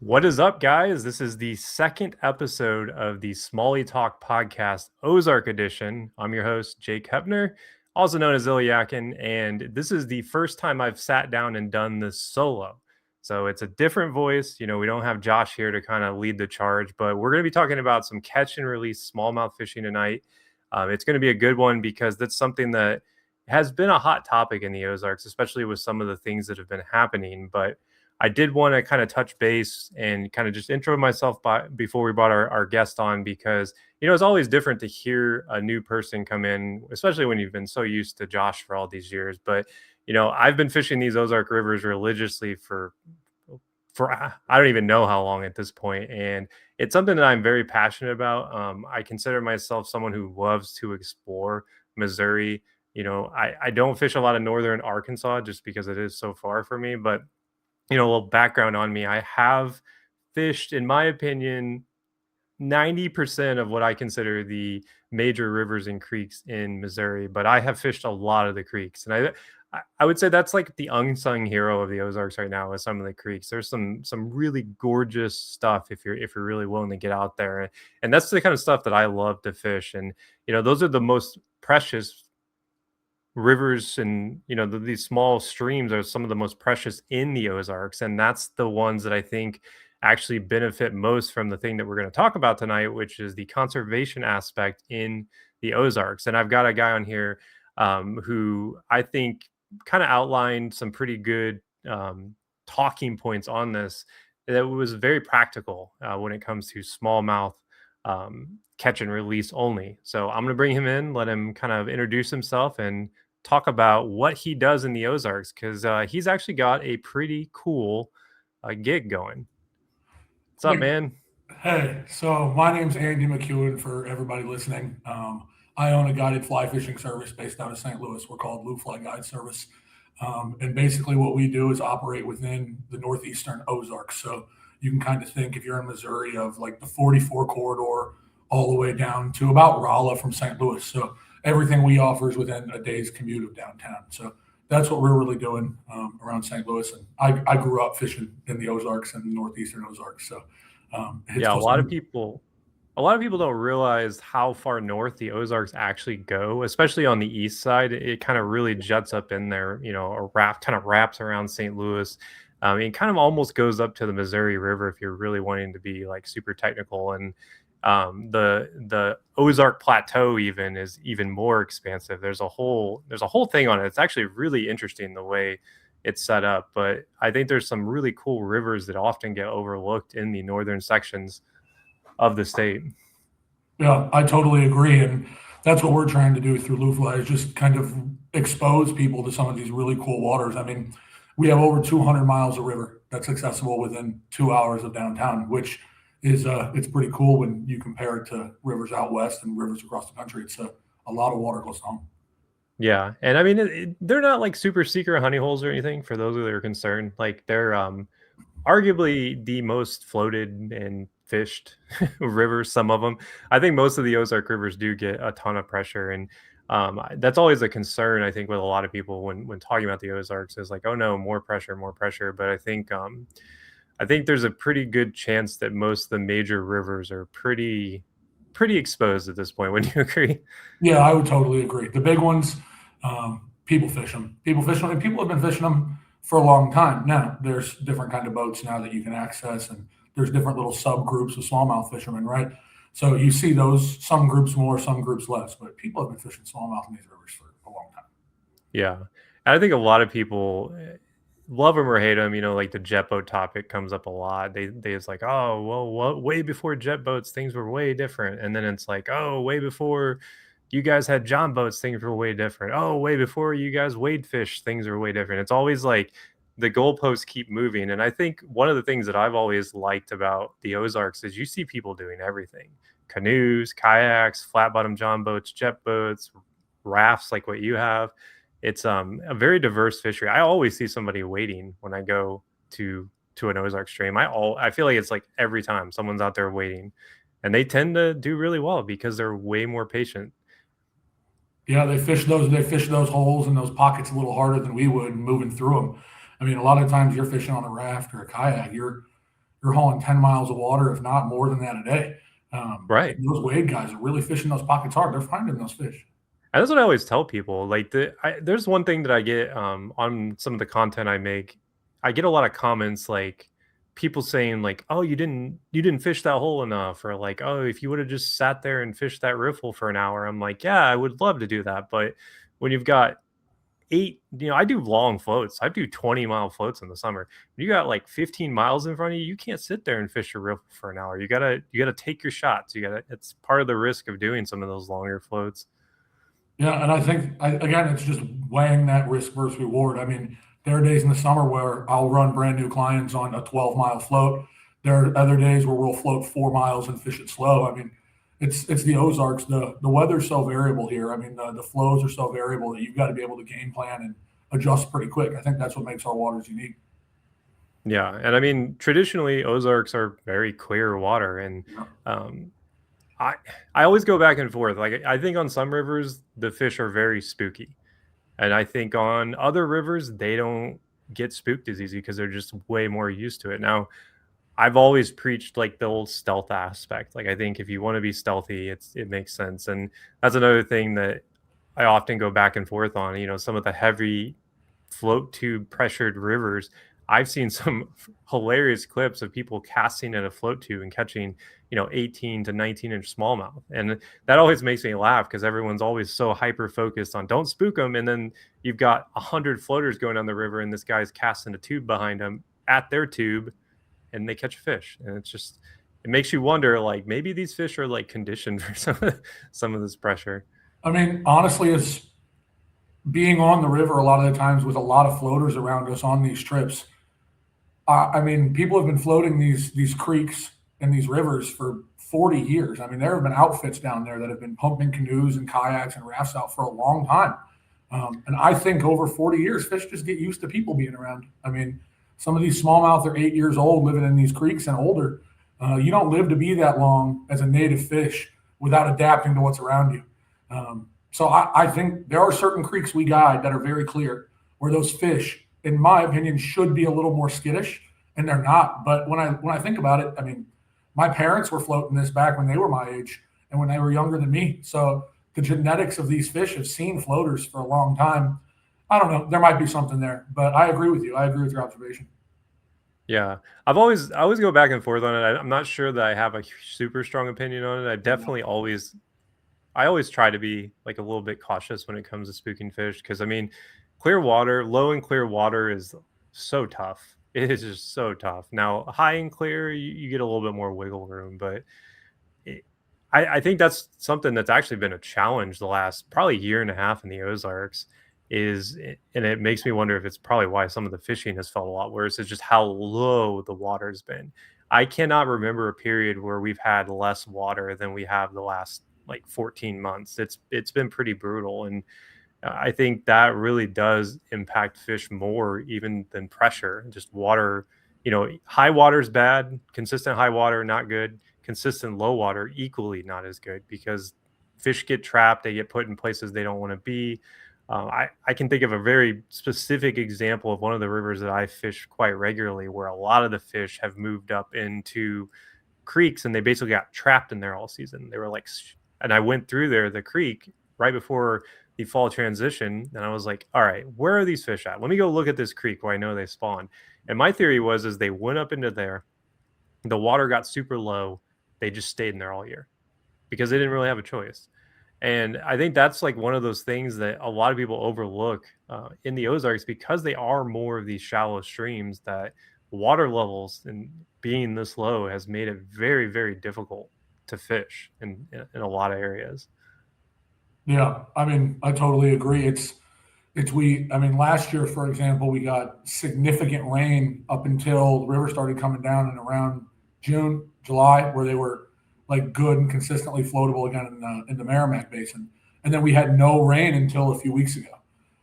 What is up, guys? This is the second episode of the Smalley Talk podcast, Ozark edition. I'm your host, Jake Hepner, also known as Ilyakin, and this is the first time I've sat down and done this solo. So it's a different voice. We don't have Josh here to kind of lead the charge, but we're going to be talking about some catch and release smallmouth fishing tonight. It's going to be a good one because that's something that has been a hot topic in the Ozarks, especially with some of the things that have been happening. But I did want to kind of touch base and kind of just intro myself before we brought our guest on because, it's always different to hear a new person come in, especially when you've been so used to Josh for all these years. But, I've been fishing these Ozark rivers religiously for I don't even know how long at this point. And it's something that I'm very passionate about. I consider myself someone who loves to explore Missouri. I don't fish a lot of northern Arkansas just because it is so far for me, but a little background on me. I have fished, in my opinion, 90% of what I consider the major rivers and creeks in Missouri, but I have fished a lot of the creeks. And I would say that's like the unsung hero of the Ozarks right now with some of the creeks. There's some really gorgeous stuff if you're really willing to get out there. And that's the kind of stuff that I love to fish. And those are the most precious rivers, and these small streams are some of the most precious in the Ozarks, and that's the ones that I think actually benefit most from the thing that we're going to talk about tonight, which is the conservation aspect in the Ozarks. And I've got a guy on here who I think kind of outlined some pretty good talking points on this that was very practical when it comes to smallmouth catch and release only. So I'm going to bring him in, let him kind of introduce himself and talk about what he does in the Ozarks, because he's actually got a pretty cool gig going. What's up, man? Hey, so my name's Andy McEwen for everybody listening. I own a guided fly fishing service based out of St. Louis. We're called Loufly Guide Service. And basically, what we do is operate within the northeastern Ozarks. So you can kind of think, if you're in Missouri, of like the 44 corridor all the way down to about Rolla from St. Louis. So everything we offer is within a day's commute of downtown. So that's what we're really doing around St. Louis. And I grew up fishing in the Ozarks and the northeastern Ozarks. So it's Yeah, a close. lot of people don't realize how far north the Ozarks actually go, especially on the east side. It kind of really juts up in there, kind of wraps around St. Louis. It kind of almost goes up to the Missouri River if you're really wanting to be like super technical. And the Ozark Plateau even is even more expansive. There's a whole thing on it. It's actually really interesting the way it's set up. But I think there's some really cool rivers that often get overlooked in the northern sections of the state. Yeah, I totally agree. And that's what we're trying to do through Loufly is just kind of expose people to some of these really cool waters. I mean, we have over 200 miles of river that's accessible within 2 hours of downtown, which is it's pretty cool when you compare it to rivers out west and rivers across the country. It's a lot of water close to home. Yeah, and I mean, they're not like super secret honey holes or anything for those that are concerned. Like they're arguably the most floated and fished rivers, some of them. I think most of the Ozark rivers do get a ton of pressure, and that's always a concern, I think, with a lot of people when talking about the Ozarks is like, oh no, more pressure, more pressure. But I think there's a pretty good chance that most of the major rivers are pretty exposed at this point. Would you agree? Yeah, I would totally agree. The big ones, people fish them. People fish them, and people have been fishing them for a long time. Now, there's different kind of boats now that you can access, and there's different little subgroups of smallmouth fishermen, right? So you see those, some groups more, some groups less, but people have been fishing smallmouth in these rivers for a long time. Yeah. And I think a lot of people love them or hate them, like the jet boat topic comes up a lot. They it's like, oh, well, what way before jet boats, things were way different. And then it's like, oh, way before you guys had John boats, things were way different. Oh, way before you guys wade fish, things are way different. It's always like the goalposts keep moving. And I think one of the things that I've always liked about the Ozarks is you see people doing everything: canoes, kayaks, flat bottom John boats, jet boats, rafts like what you have. It's a very diverse fishery. I always see somebody waiting when I go to an Ozark stream. I feel like it's like every time someone's out there waiting, and they tend to do really well because they're way more patient. Yeah, they fish those holes and those pockets a little harder than we would moving through them. I mean, a lot of times you're fishing on a raft or a kayak, you're you're hauling 10 miles of water, if not more than that a day. Right. And those wade guys are really fishing those pockets hard. They're finding those fish. And that's what I always tell people. Like there's one thing that I get on some of the content I make. I get a lot of comments like people saying like, "Oh, you didn't fish that hole enough," or like, "Oh, if you would have just sat there and fished that riffle for an hour." I'm like, "Yeah, I would love to do that, but when you've got I do long floats. I do 20-mile floats in the summer. You got like 15 miles in front of you. You can't sit there and fish a riffle for an hour. You gotta take your shots. It's part of the risk of doing some of those longer floats." Yeah, and I think again, it's just weighing that risk versus reward. I mean, there are days in the summer where I'll run brand new clients on a 12-mile float. There are other days where we'll float 4 miles and fish it slow. I mean, it's the Ozarks. The weather's so variable here. I mean, the flows are so variable that you've got to be able to game plan and adjust pretty quick. I think that's what makes our waters unique. Yeah, and I mean, traditionally, Ozarks are very clear water, and Yeah. um, I I always go back and forth. Like I think on some rivers the fish are very spooky, and I think on other rivers they don't get spooked as easy because they're just way more used to it. Now, I've always preached like the old stealth aspect. Like I think if you want to be stealthy, it makes sense, and that's another thing that I often go back and forth on. Some of the heavy float tube pressured rivers. I've seen some hilarious clips of people casting in a float tube and catching, 18 to 19-inch smallmouth. And that always makes me laugh because everyone's always so hyper focused on don't spook them. And then you've got 100 floaters going down the river and this guy's casting a tube behind them at their tube and they catch a fish. And it makes you wonder, like, maybe these fish are like conditioned for some of this pressure. I mean, honestly, it's being on the river a lot of the times with a lot of floaters around us on these trips. I mean, people have been floating these creeks and these rivers for 40 years. I mean, there have been outfits down there that have been pumping canoes and kayaks and rafts out for a long time. And I think over 40 years, fish just get used to people being around. I mean, some of these smallmouth are 8 years old living in these creeks and older. You don't live to be that long as a native fish without adapting to what's around you. So I think there are certain creeks we guide that are very clear where those fish, in my opinion, should be a little more skittish, and they're not. But when I think about it, I mean, my parents were floating this back when they were my age and when they were younger than me. So the genetics of these fish have seen floaters for a long time. I don't know. There might be something there, but I agree with you. I agree with your observation. Yeah, I always go back and forth on it. I'm not sure that I have a super strong opinion on it. I always try to be like a little bit cautious when it comes to spooking fish because I mean, clear water, low and clear water is so tough. It is just so tough. Now, high and clear, you get a little bit more wiggle room, but it, I think that's something that's actually been a challenge the last probably year and a half in the Ozarks and it makes me wonder if it's probably why some of the fishing has felt a lot worse. It's just how low the water's been. I cannot remember a period where we've had less water than we have the last like 14 months. It's been pretty brutal, and I think that really does impact fish more even than pressure. Just water, high water is bad, consistent high water not good, consistent low water equally not as good because fish get trapped, they get put in places they don't want to be. I can think of a very specific example of one of the rivers that I fish quite regularly where a lot of the fish have moved up into creeks and they basically got trapped in there all season. They were like, and I went through the creek right before the fall transition. And I was like, all right, where are these fish at? Let me go look at this creek where I know they spawn. And my theory was, is they went up into there, the water got super low. They just stayed in there all year because they didn't really have a choice. And I think that's like one of those things that a lot of people overlook in the Ozarks because they are more of these shallow streams that water levels and being this low has made it very, very difficult to fish in a lot of areas. Yeah, I mean, I totally agree. I mean, last year, for example, we got significant rain up until the river started coming down in around June, July, where they were like good and consistently floatable again in the Merrimack Basin. And then we had no rain until a few weeks ago,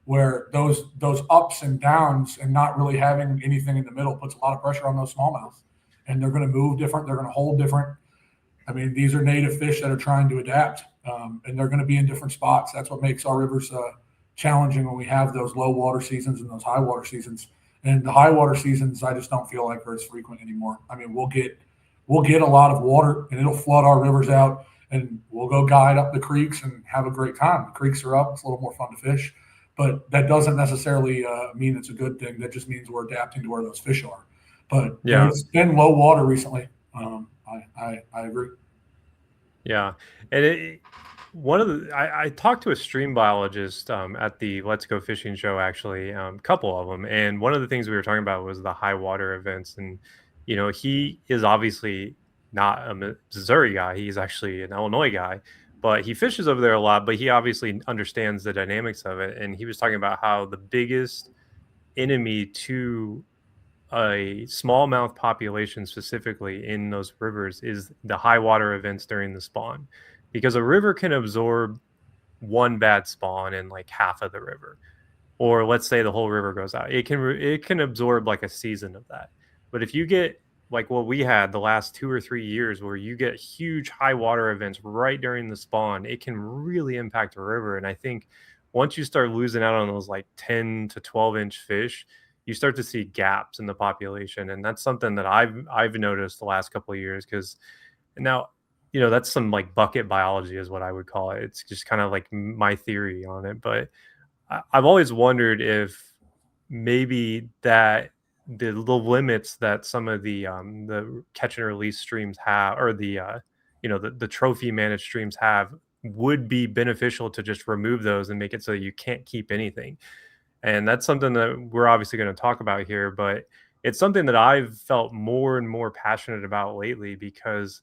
where those ups and downs and not really having anything in the middle puts a lot of pressure on those smallmouths. And they're going to move different. They're going to hold different. I mean, these are native fish that are trying to adapt, and they're going to be in different spots. That's what makes our rivers challenging when we have those low water seasons and those high water seasons. And the high water seasons, I just don't feel like are as frequent anymore. I mean, we'll get a lot of water and it'll flood our rivers out, and we'll go guide up the creeks and have a great time. The creeks are up; it's a little more fun to fish, but that doesn't necessarily mean it's a good thing. That just means we're adapting to where those fish are. But Yeah. there's been low water recently. I agree. Yeah. And one of the I talked to a stream biologist at the Let's Go Fishing show, actually, a couple of them, and one of the things we were talking about was the high water events. And he is obviously not a Missouri guy; he's actually an Illinois guy, but he fishes over there a lot. But he obviously understands the dynamics of it, and he was talking about how the biggest enemy to a smallmouth population specifically in those rivers is the high water events during the spawn, because a river can absorb one bad spawn in like half of the river, or let's say the whole river goes out, it can absorb like a season of that. But if you get like what we had the last 2 or 3 years, where you get huge high water events right during the spawn, it can really impact the river. And I think once you start losing out on those like 10 to 12 inch fish, you start to see gaps in the population. And that's something that I've noticed the last couple of years, because now, that's some like bucket biology is what I would call it. It's just kind of like my theory on it. But I've always wondered if maybe that the limits that some of the catch and release streams have, or the trophy managed streams have, would be beneficial to just remove those and make it so you can't keep anything. And that's something that we're obviously going to talk about here, but it's something that I've felt more and more passionate about lately, because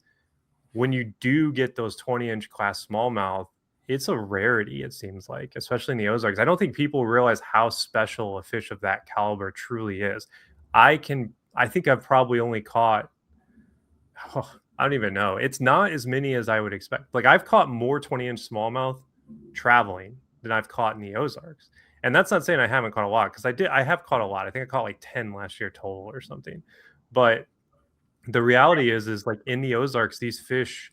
when you do get those 20-inch class smallmouth, it's a rarity, it seems like, especially in the Ozarks. I don't think people realize how special a fish of that caliber truly is. I think I've probably only caught, oh, I don't even know. It's not as many as I would expect. Like, I've caught more 20-inch smallmouth traveling than I've caught in the Ozarks. And that's not saying I haven't caught a lot, because I have caught a lot. I think I caught like 10 last year total or something. But the reality is like in the Ozarks, these fish,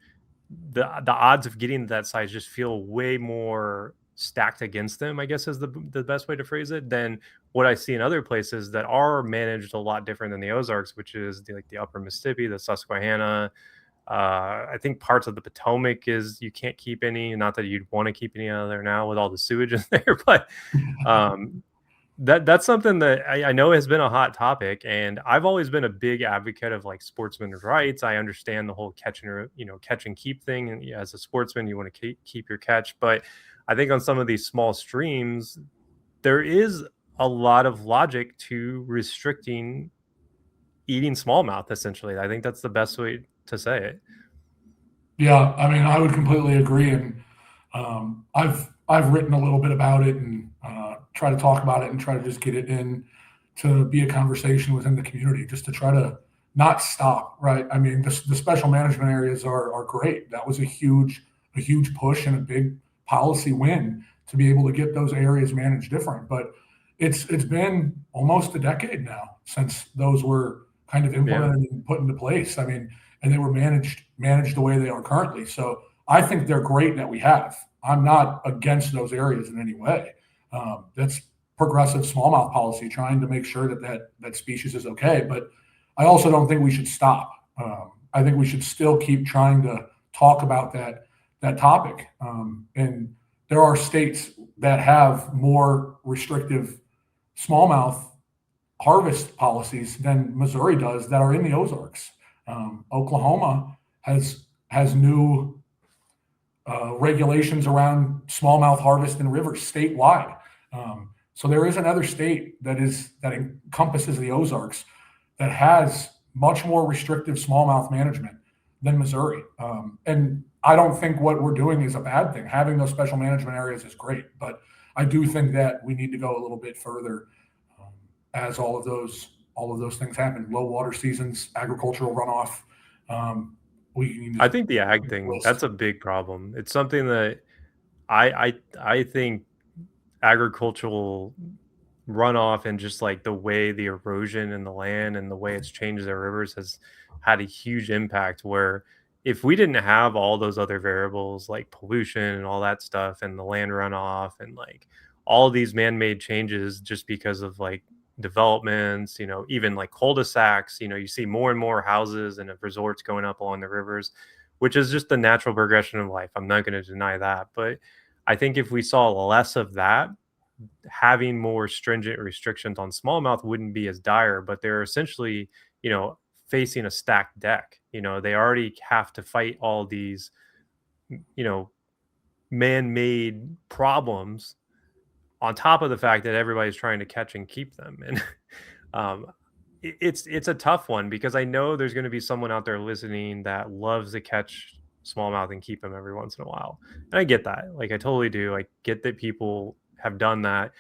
the odds of getting to that size just feel way more stacked against them, I guess is the best way to phrase it, than what I see in other places that are managed a lot different than the Ozarks, which is like the upper Mississippi, the Susquehanna. I think parts of the Potomac is you can't keep any, not that you'd want to keep any out of there now with all the sewage in there, but um, that's something that I know has been a hot topic, and I've always been a big advocate of like sportsmen's rights. I understand the whole catch and keep thing, and as a sportsman, you want to keep your catch. But I think on some of these small streams, there is a lot of logic to restricting eating smallmouth. Essentially, I think that's the best way to say it. Yeah, I mean, I would completely agree, and I've written a little bit about it and try to talk about it and try to just get it in to be a conversation within the community, just to try to not stop. Right? I mean, the special management areas are great. That was a huge push and a big policy win to be able to get those areas managed different. But it's been almost a decade now since those were kind of Yeah. implemented and put into place. I mean, and they were managed the way they are currently. So I think they're great that we have. I'm not against those areas in any way. That's progressive smallmouth policy, trying to make sure that species is okay. But I also don't think we should stop. I think we should still keep trying to talk about that topic. And there are states that have more restrictive smallmouth harvest policies than Missouri does that are in the Ozarks. Oklahoma has new regulations around smallmouth harvest in rivers statewide. So there is another state that encompasses the Ozarks that has much more restrictive smallmouth management than Missouri. And I don't think what we're doing is a bad thing. Having those special management areas is great, but I do think that we need to go a little bit further as all of those things happen. Low water seasons, agricultural runoff. We can I just think the ag thing, list. that's a big problem. It's something that I think agricultural runoff, and just like the way the erosion in the land and the way it's changed their rivers has had a huge impact, where if we didn't have all those other variables like pollution and all that stuff and the land runoff and like all these man-made changes, just because of like developments, even like cul-de-sacs, you see more and more houses and resorts going up along the rivers, which is just the natural progression of life. I'm not going to deny that. But I think if we saw less of that, having more stringent restrictions on smallmouth wouldn't be as dire, but they're essentially, facing a stacked deck. They already have to fight all these, you know, man-made problems on top of the fact that everybody's trying to catch and keep them. And um, it's a tough one because I know there's going to be someone out there listening that loves to catch smallmouth and keep them every once in a while. And I get that. Like I totally do. I get that people have done that.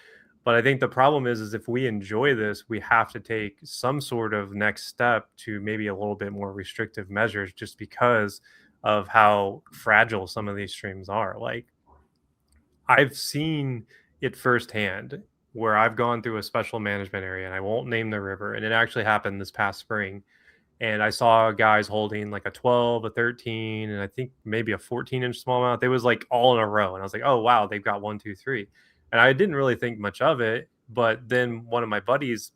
But I think the problem is if we enjoy this, we have to take some sort of next step to maybe a little bit more restrictive measures just because of how fragile some of these streams are. Like I've seen it firsthand where I've gone through a special management area and I won't name the river. And it actually happened this past spring. And I saw guys holding like a 12, a 13, and I think maybe a 14-inch smallmouth. It was like all in a row. And I was like, oh, wow, they've got 1, 2, 3. And I didn't really think much of it. But then one of my buddies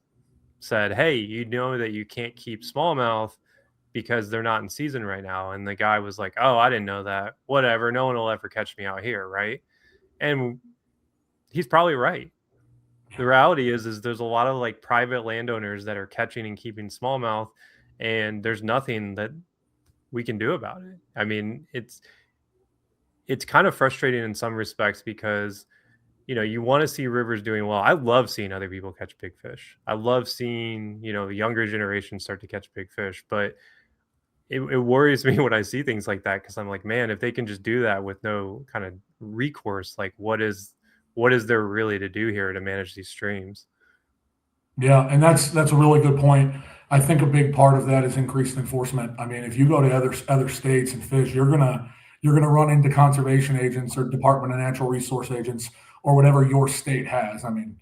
said, hey, you know that you can't keep smallmouth because they're not in season right now. And the guy was like, oh, I didn't know that. Whatever. No one will ever catch me out here. Right. And he's probably right. The reality is there's a lot of like private landowners that are catching and keeping smallmouth, and there's nothing that we can do about it. I mean, it's kind of frustrating in some respects because you want to see rivers doing well. I love seeing other people catch big fish. I love seeing the younger generation start to catch big fish, but it worries me when I see things like that because I'm like, man, if they can just do that with no kind of recourse, like what is there really to do here to manage these streams? Yeah, and that's a really good point. I think a big part of that is increased enforcement. I mean, if you go to other states and fish, you're gonna run into conservation agents or Department of Natural Resource agents or whatever your state has. I mean,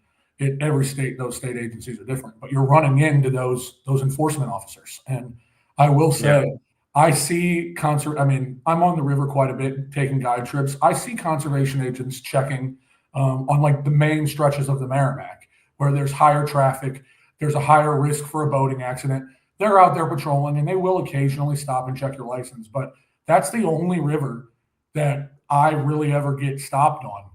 every state, those state agencies are different, but you're running into those enforcement officers. And I will Yeah. say, I see I mean, I'm on the river quite a bit, taking guide trips. I see conservation agents checking on like the main stretches of the Merrimack where there's higher traffic, there's a higher risk for a boating accident. They're out there patrolling and they will occasionally stop and check your license. But that's the only river that I really ever get stopped on.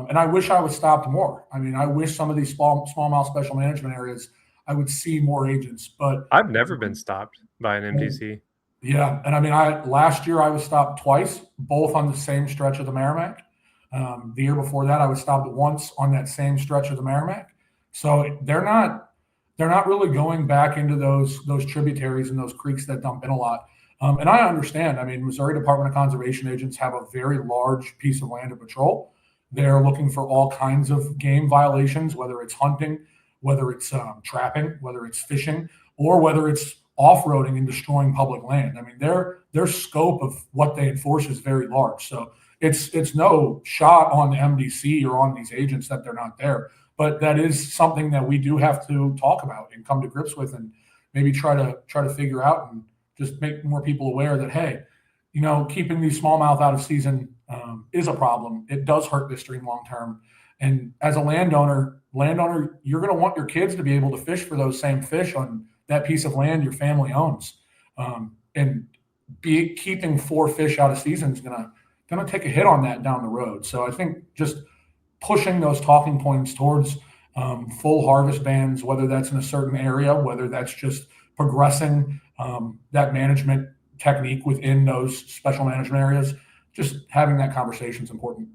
And I wish I was stopped more. I mean, I wish some of these smallmouth special management areas, I would see more agents. But I've never been stopped by an MDC. yeah, and I mean, I last year I was stopped twice, both on the same stretch of the Merrimack. The year before that, I was stopped once on that same stretch of the Merrimack. So they're not really going back into those tributaries and those creeks that dump in a lot. And I understand. I mean, Missouri Department of Conservation agents have a very large piece of land to patrol. They're looking for all kinds of game violations, whether it's hunting, whether it's trapping, whether it's fishing, or whether it's off-roading and destroying public land. I mean, their scope of what they enforce is very large. So it's no shot on the MDC or on these agents that they're not there, but that is something that we do have to talk about and come to grips with, and maybe try to figure out and just make more people aware that, hey, keeping these smallmouth out of season is a problem. It does hurt this stream long term. And as a landowner, you're going to want your kids to be able to fish for those same fish on that piece of land your family owns. And keeping 4 fish out of season is gonna take a hit on that down the road. So I think just pushing those talking points towards full harvest bans, whether that's in a certain area, whether that's just progressing that management technique within those special management areas, just having that conversation is important.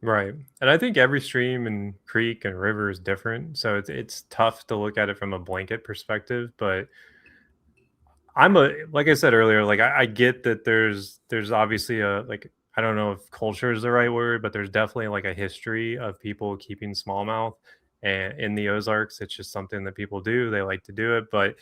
Right. And I think every stream and creek and river is different. So it's tough to look at it from a blanket perspective. But like I said earlier, like I get that there's obviously a like I don't know if culture is the right word, but there's definitely like a history of people keeping smallmouth and in the Ozarks. It's just something that people do. They like to do it. But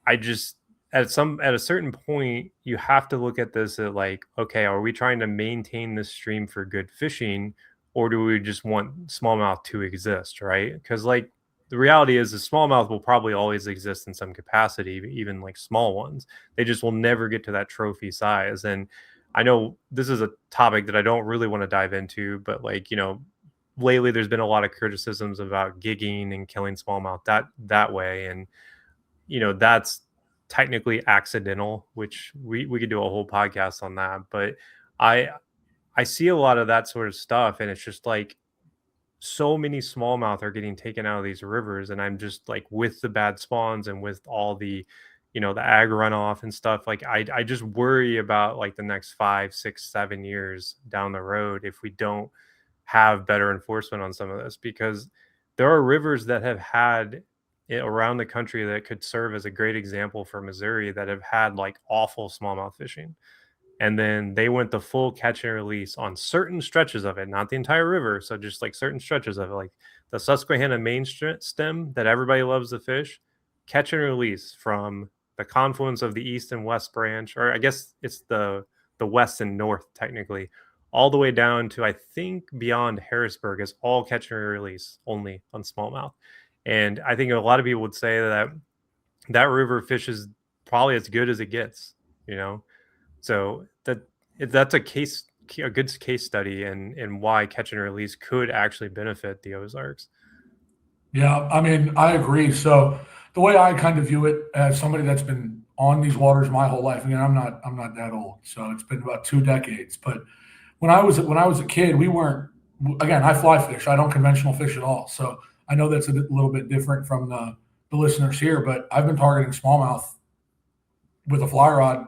I just at a certain point you have to look at this at like, okay, are we trying to maintain this stream for good fishing, or do we just want smallmouth to exist, right? Because like the reality is the smallmouth will probably always exist in some capacity, even like small ones. They just will never get to that trophy size. And I know this is a topic that I don't really want to dive into, but like lately there's been a lot of criticisms about gigging and killing smallmouth that way, and that's technically accidental, which we could do a whole podcast on that. But I I see a lot of that sort of stuff, and it's just like so many smallmouth are getting taken out of these rivers, and I'm just like, with the bad spawns and with all the the ag runoff and stuff, like I just worry about like the next 5, 6, 7 years down the road if we don't have better enforcement on some of this, because there are rivers that have had it around the country that could serve as a great example for Missouri that have had like awful smallmouth fishing, and then they went the full catch and release on certain stretches of it, not the entire river. So just like certain stretches of it, like the Susquehanna stem that everybody loves to fish, catch and release from the confluence of the east and west branch, or I guess it's the west and north technically, all the way down to I think beyond Harrisburg is all catch and release only on smallmouth. And I think a lot of people would say that that river fish is probably as good as it gets, you know. So that's a good case study and why catch and release could actually benefit the Ozarks. Yeah, I mean, I agree. So the way I kind of view it as somebody that's been on these waters my whole life, again, I'm not that old, so it's been about 2 decades. But when I was a kid, we weren't. Again, I fly fish. I don't conventional fish at all. So I know that's a little bit different from the listeners here. But I've been targeting smallmouth with a fly rod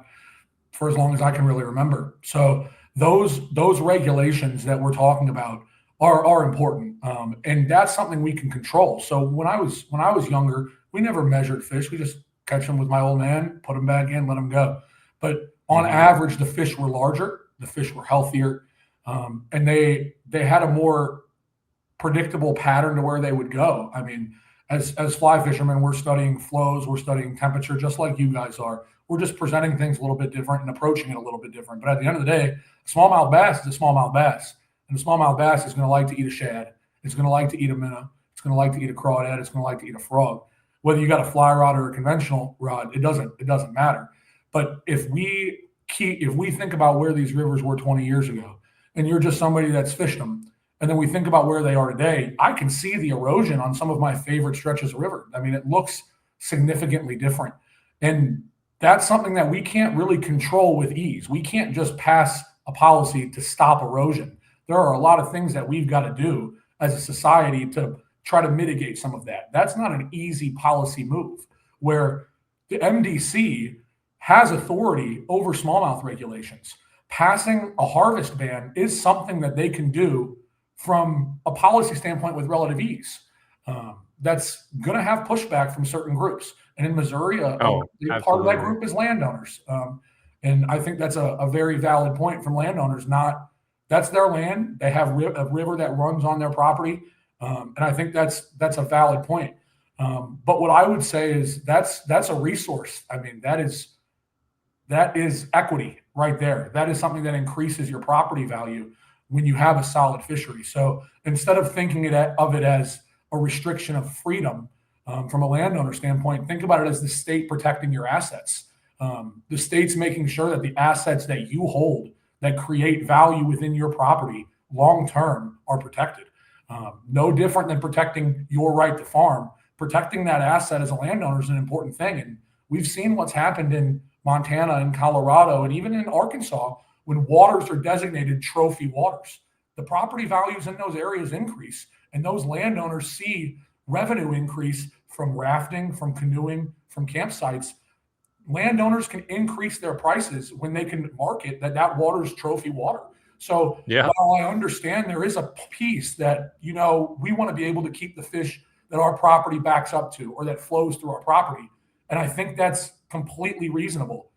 for as long as I can really remember. So those regulations that we're talking about are important, and that's something we can control. So when I was younger, we never measured fish. We just catch them with my old man, put them back in, let them go. But on Mhm. average, the fish were larger, the fish were healthier, and they had a more predictable pattern to where they would go. I mean, as fly fishermen, we're studying flows, we're studying temperature, just like you guys are. We're just presenting things a little bit different and approaching it a little bit different. But at the end of the day, a smallmouth bass is a smallmouth bass, and a smallmouth bass is going to like to eat a shad. It's going to like to eat a minnow. It's going to like to eat a crawdad. It's going to like to eat a frog. Whether you got a fly rod or a conventional rod, it doesn't matter. But if we think about where these rivers were 20 years ago, and you're just somebody that's fished them, and then we think about where they are today, I can see the erosion on some of my favorite stretches of river. I mean, it looks significantly different. And that's something that we can't really control with ease. We can't just pass a policy to stop erosion. There are a lot of things that we've got to do as a society to try to mitigate some of that. That's not an easy policy move, where the MDC has authority over smallmouth regulations. Passing a harvest ban is something that they can do from a policy standpoint with relative ease. That's going to have pushback from certain groups. And in Missouri, Oh, part of that absolutely. group is landowners. And I think that's a very valid point from landowners. Not That's their land. They have a river that runs on their property, and I think that's a valid point. But what I would say is that's a resource. I mean, that is equity right there. That is something that increases your property value when you have a solid fishery. So instead of thinking of it as a restriction of freedom, from a landowner standpoint, think about it as the state protecting your assets. The state's making sure that the assets that you hold that create value within your property long term are protected. No different than protecting your right to farm. Protecting that asset as a landowner is an important thing. And we've seen what's happened in Montana and Colorado and even in Arkansas when waters are designated trophy waters. The property values in those areas increase, and those landowners see revenue increase from rafting, from canoeing, from campsites. Landowners can increase their prices when they can market that water is trophy water. So Yeah. while I understand there is a piece that, we want to be able to keep the fish that our property backs up to or that flows through our property, and I think that's completely reasonable.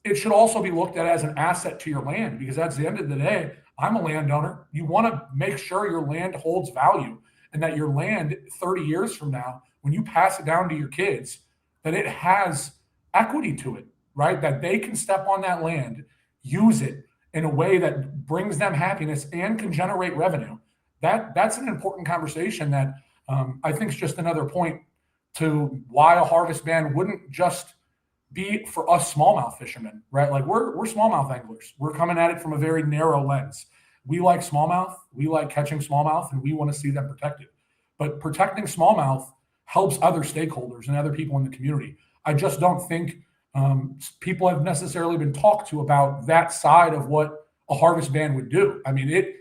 It should also be looked at as an asset to your land, because at the end of the day, I'm a landowner. You want to make sure your land holds value, and that your land 30 years from now, when you pass it down to your kids, that it has equity to it, right? That they can step on that land, use it in a way that brings them happiness and can generate revenue. That's an important conversation that, I think is just another point to why a harvest ban wouldn't just be for us smallmouth fishermen, right? Like we're smallmouth anglers. We're coming at it from a very narrow lens. We like smallmouth, we like catching smallmouth, and we want to see them protected. But protecting smallmouth helps other stakeholders and other people in the community. I just don't think people have necessarily been talked to about that side of what a harvest ban would do. I mean,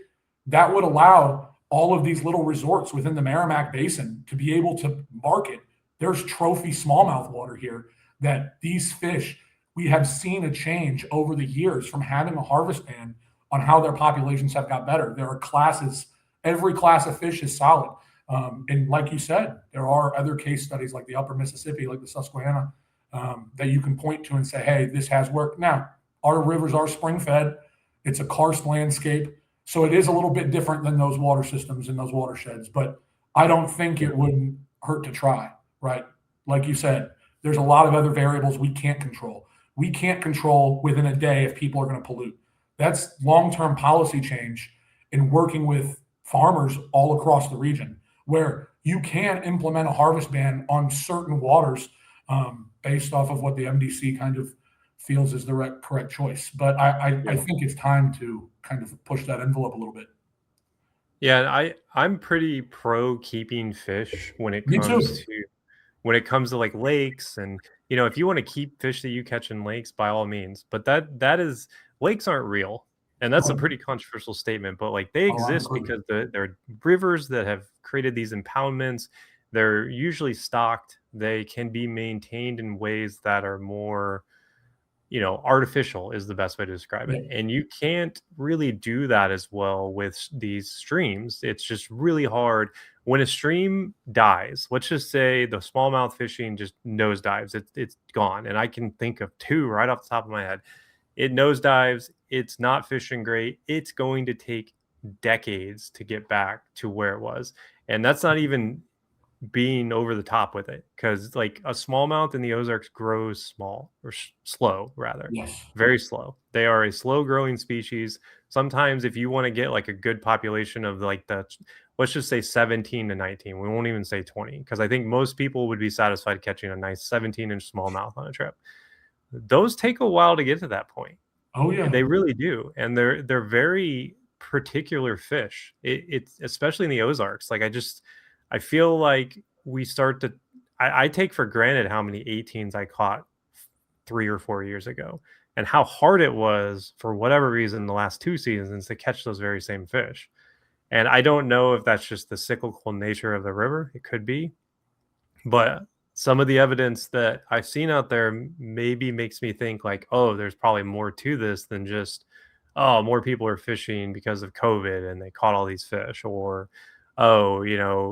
that would allow all of these little resorts within the Merrimack Basin to be able to market. There's trophy smallmouth water here that these fish, we have seen a change over the years from having a harvest ban on how their populations have got better. There are classes, every class of fish is solid. And like you said, there are other case studies like the upper Mississippi, like the Susquehanna, that you can point to and say, hey, this has worked. Now, our rivers are spring fed. It's a karst landscape. So it is a little bit different than those water systems and those watersheds. But I don't think it wouldn't hurt to try, right? Like you said, there's a lot of other variables we can't control. We can't control within a day if people are going to pollute. That's long-term policy change in working with farmers all across the region, where you can implement a harvest ban on certain waters based off of what the MDC kind of feels is the correct choice. But I think it's time to kind of push that envelope a little bit. Yeah, I'm pretty pro keeping fish when it comes to like lakes, and if you want to keep fish that you catch in lakes, by all means. But that is, lakes aren't real, and that's a pretty controversial statement. But like they exist because they're rivers that have created these impoundments. They're usually stocked. They can be maintained in ways that are more, artificial is the best way to describe it. And you can't really do that as well with these streams. It's just really hard. When a stream dies, let's just say the smallmouth fishing just nosedives, it's gone. And I can think of two right off the top of my head. It nosedives, it's not fishing great. It's going to take decades to get back to where it was. And that's not even being over the top with it, because like a smallmouth in the Ozarks grows small or slow, rather. Very slow. They are a slow growing species. Sometimes if you want to get like a good population of like let's just say 17 to 19, we won't even say 20, because I think most people would be satisfied catching a nice 17-inch smallmouth on a trip. Those take a while to get to that point. Oh yeah, they really do. And they're very particular fish. It's especially in the Ozarks. Like I feel like we start to, I take for granted how many 18s I caught 3 or 4 years ago, and how hard it was for whatever reason the last 2 seasons to catch those very same fish. And I don't know if that's just the cyclical nature of the river. It could be, but some of the evidence that I've seen out there maybe makes me think like, oh, there's probably more to this than just, oh, more people are fishing because of COVID and they caught all these fish, or oh,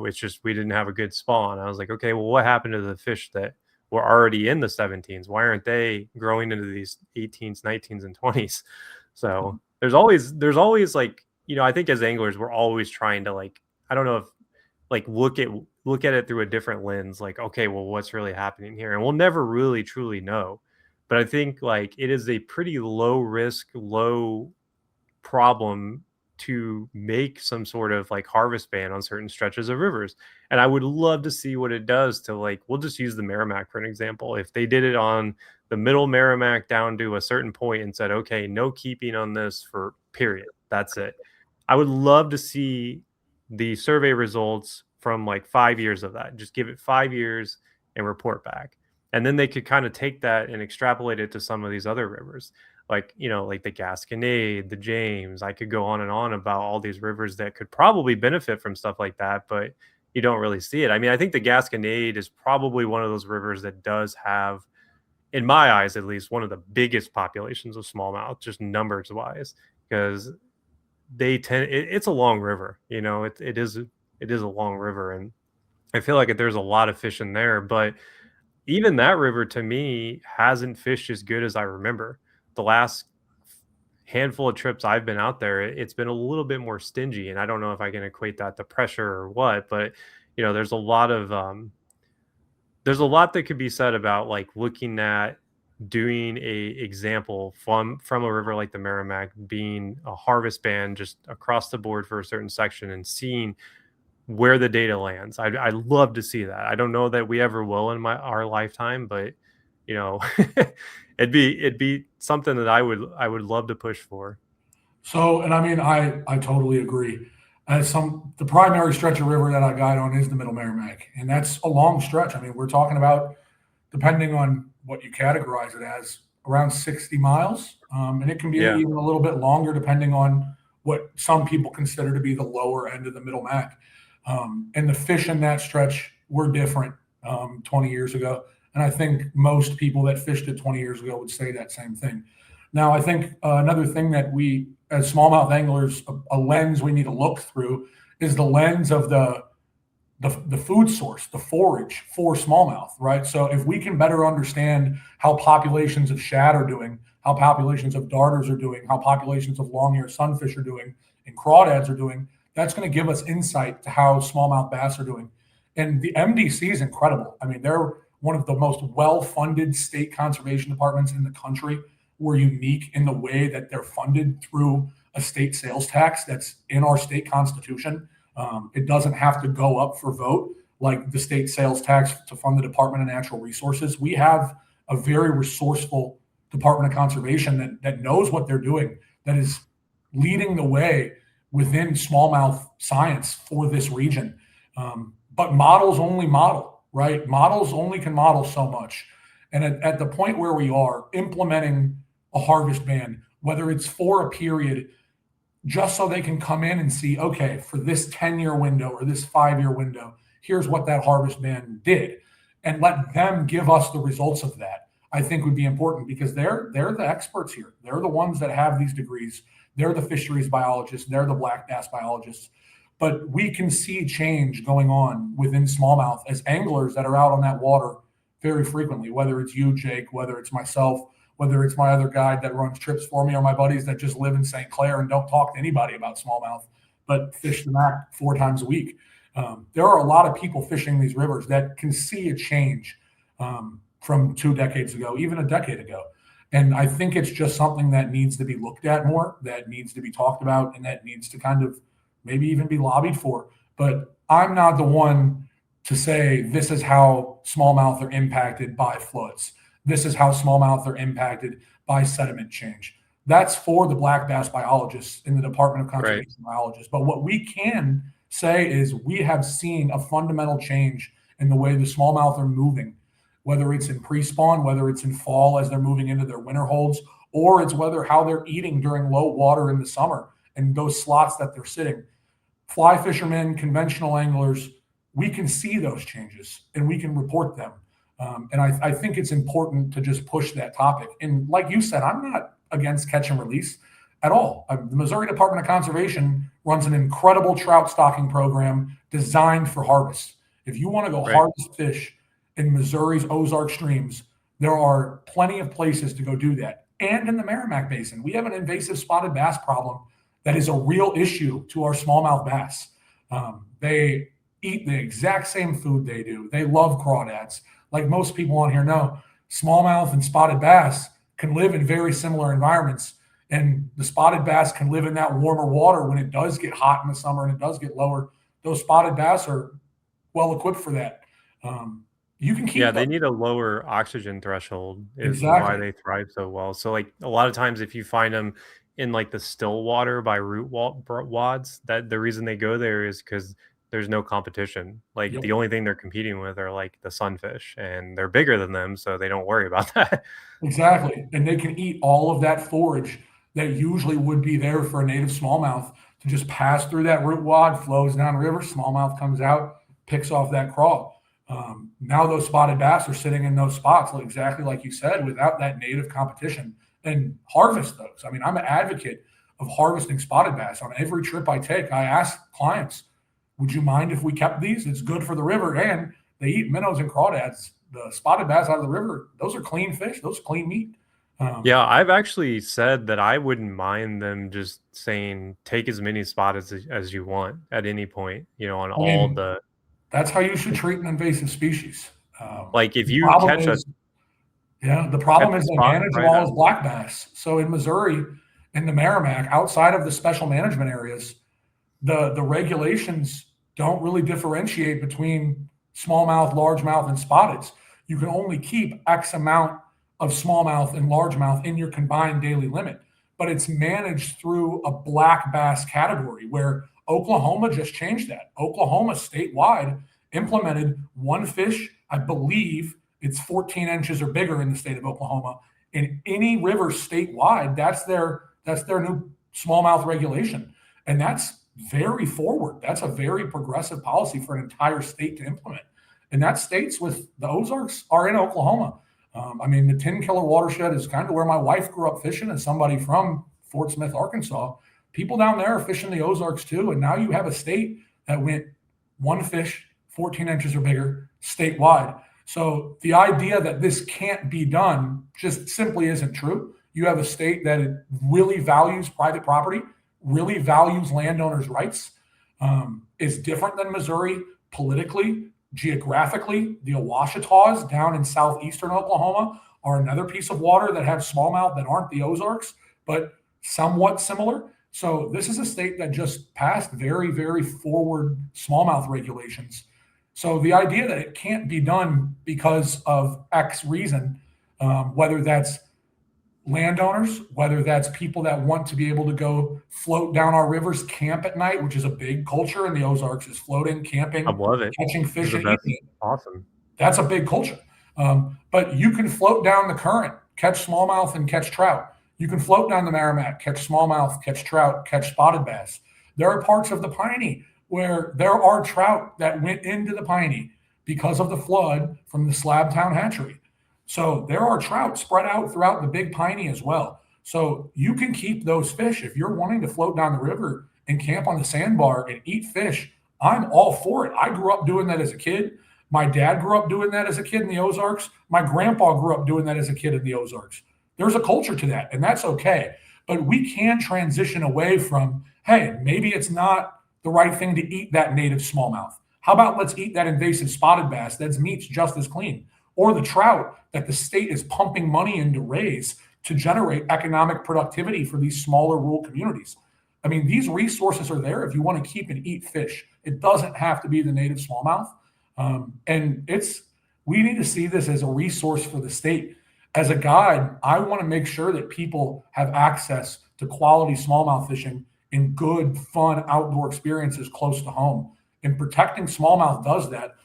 it's just we didn't have a good spawn. I was like, okay, well, what happened to the fish that were already in the 17s? Why aren't they growing into these 18s, 19s, and 20s? So there's always like, I think as anglers, we're always trying to like, I don't know if like look at it through a different lens, like, okay, well, what's really happening here? And we'll never really truly know. But I think like it is a pretty low risk, low problem to make some sort of like harvest ban on certain stretches of rivers. And I would love to see what it does to, like, we'll just use the Merrimack for an example. If they did it on the middle Merrimack down to a certain point and said, okay, no keeping on this for period, that's it. I would love to see the survey results from like 5 years of that. Just give it 5 years and report back. And then they could kind of take that and extrapolate it to some of these other rivers, like, like the Gasconade, the James. I could go on and on about all these rivers that could probably benefit from stuff like that, but you don't really see it. I mean, I think the Gasconade is probably one of those rivers that does have, in my eyes at least, one of the biggest populations of smallmouth, just numbers wise, because it's a long river. It is a long river, and I feel like there's a lot of fish in there. But even that river, to me, hasn't fished as good as I remember. The last handful of trips I've been out there, it's been a little bit more stingy, and I don't know if I can equate that to pressure or what. But there's a lot that could be said about like looking at doing a example from a river like the Merrimack being a harvest ban just across the board for a certain section, and seeing where the data lands. I'd love to see that. I don't know that we ever will in our lifetime, but it'd be something that I would love to push for. So, and I mean, I totally agree. The primary stretch of river that I guide on is the Middle Merrimack, and that's a long stretch. I mean, we're talking about, depending on what you categorize it as, around 60 miles, and it can be Yeah. even a little bit longer depending on what some people consider to be the lower end of the Middle Mac. And the fish in that stretch were different 20 years ago, and I think most people that fished it 20 years ago would say that same thing. Now, I think another thing that we, as smallmouth anglers, a lens we need to look through is the lens of the food source, the forage for smallmouth, right? So if we can better understand how populations of shad are doing, how populations of darters are doing, how populations of long-eared sunfish are doing, and crawdads are doing, that's going to give us insight to how smallmouth bass are doing. And the MDC is incredible. I mean, they're one of the most well-funded state conservation departments in the country. We're unique in the way that they're funded through a state sales tax that's in our state constitution. It doesn't have to go up for vote like the state sales tax to fund the Department of Natural Resources. We have a very resourceful Department of Conservation that knows what they're doing, that is leading the way within smallmouth science for this region. But models only model, right? Models only can model so much. And at the point where we are implementing a harvest ban, whether it's for a period just so they can come in and see, okay, for this 10-year window or this 5-year window, here's what that harvest ban did, and let them give us the results of that, I think would be important, because they're the experts here. They're the ones that have these degrees. They're the fisheries biologists. They're the black bass biologists. But we can see change going on within smallmouth as anglers that are out on that water very frequently, whether it's you, Jake, whether it's myself, whether it's my other guide that runs trips for me, or my buddies that just live in St. Clair and don't talk to anybody about smallmouth, but fish the Mac 4 times a week. There are a lot of people fishing these rivers that can see a change from 2 decades ago, even a decade ago. And I think it's just something that needs to be looked at more, that needs to be talked about, and that needs to kind of maybe even be lobbied for. But I'm not the one to say this is how smallmouth are impacted by floods. This is how smallmouth are impacted by sediment change. That's for the black bass biologists in the Department of Conservation Biologists. But what we can say is we have seen a fundamental change in the way the smallmouth are moving, whether it's in pre-spawn, whether it's in fall as they're moving into their winter holds, or it's whether how they're eating during low water in the summer and those slots that they're sitting. Fly fishermen, conventional anglers, we can see those changes and we can report them. And I think it's important to just push that topic. And like you said, I'm not against catch and release at all. The Missouri Department of Conservation runs an incredible trout stocking program designed for harvest. If you want to go harvest fish in Missouri's Ozark streams, there are plenty of places to go do that. And in the Merrimack Basin, we have an invasive spotted bass problem that is a real issue to our smallmouth bass. They eat the exact same food they do. They love crawdads. Like most people on here know, smallmouth and spotted bass can live in very similar environments. And the spotted bass can live in that warmer water when it does get hot in the summer and it does get lower. Those spotted bass are well equipped for that. You can keep they need a lower oxygen threshold is exactly why they thrive so well. So like a lot of times if you find them in like the still water by root wads, that the reason they go there is because there's no competition. Like the only thing they're competing with are like the sunfish, and they're bigger than them, so they don't worry about that. Exactly. And they can eat all of that forage that usually would be there for a native smallmouth to just pass through that root wad, flows down river, smallmouth comes out, picks off that craw. Now those spotted bass are sitting in those spots, exactly like you said, without that native competition, and harvest those. I mean, I'm an advocate of harvesting spotted bass. On every trip I take, I ask clients, would you mind if we kept these? It's good for the river, and they eat minnows and crawdads. The spotted bass out of the river, those are clean fish. Those are clean meat. Yeah, I've actually said that I wouldn't mind them just saying take as many spots as you want at any point, on all the. That's how you should treat an invasive species. Like if you catch the problem is they manage them all as black bass. So in Missouri, in the Merrimack, outside of the special management areas, the regulations don't really differentiate between smallmouth, largemouth, and spotteds. You can only keep X amount of smallmouth and largemouth in your combined daily limit. but it's managed through a black bass category where Oklahoma just changed that. Oklahoma statewide implemented one fish, I believe it's 14 inches or bigger in the state of Oklahoma. In any river statewide, that's their new smallmouth regulation. And that's very forward. That's a very progressive policy for an entire state to implement. And that states with the Ozarks are in Oklahoma. I mean, the 10 killer watershed is kind of where my wife grew up fishing as somebody from Fort Smith, Arkansas. People down there are fishing the Ozarks too. And now you have a state that went one fish, 14 inches or bigger, statewide. So the idea that this can't be done just simply isn't true. You have a state that really values private property, really values landowners' rights, is different than Missouri politically, geographically. The Ouachita's down in southeastern Oklahoma are another piece of water that have smallmouth that aren't the Ozarks, but somewhat similar. So this is a state that just passed very, very forward smallmouth regulations. So the idea that it can't be done because of X reason, whether that's landowners, whether that's people that want to be able to go float down our rivers, camp at night, which is a big culture in the Ozarks, is floating, camping, I love it. catching fish, and eating. Awesome. That's a big culture. But you can float down the current, catch smallmouth and catch trout. You can float down the Merrimack, catch smallmouth, catch trout, catch spotted bass. There are parts of the Piney where there are trout that went into the Piney because of the flood from the Slabtown hatchery. So there are trout spread out throughout the Big Piney as well. So you can keep those fish. If you're wanting to float down the river and camp on the sandbar and eat fish, I'm all for it. I grew up doing that as a kid. My dad grew up doing that as a kid in the Ozarks. My grandpa grew up doing that as a kid in the Ozarks. There's a culture to that, and that's okay. But we can transition away from, hey, maybe it's not the right thing to eat that native smallmouth. How about let's eat that invasive spotted bass that's meat's just as clean, or the trout that the state is pumping money in to raise to generate economic productivity for these smaller rural communities. I mean, these resources are there if you want to keep and eat fish. It doesn't have to be the native smallmouth. We need to see this as a resource for the state. As a guide, I want to make sure that people have access to quality smallmouth fishing and good, fun outdoor experiences close to home. And protecting smallmouth does that,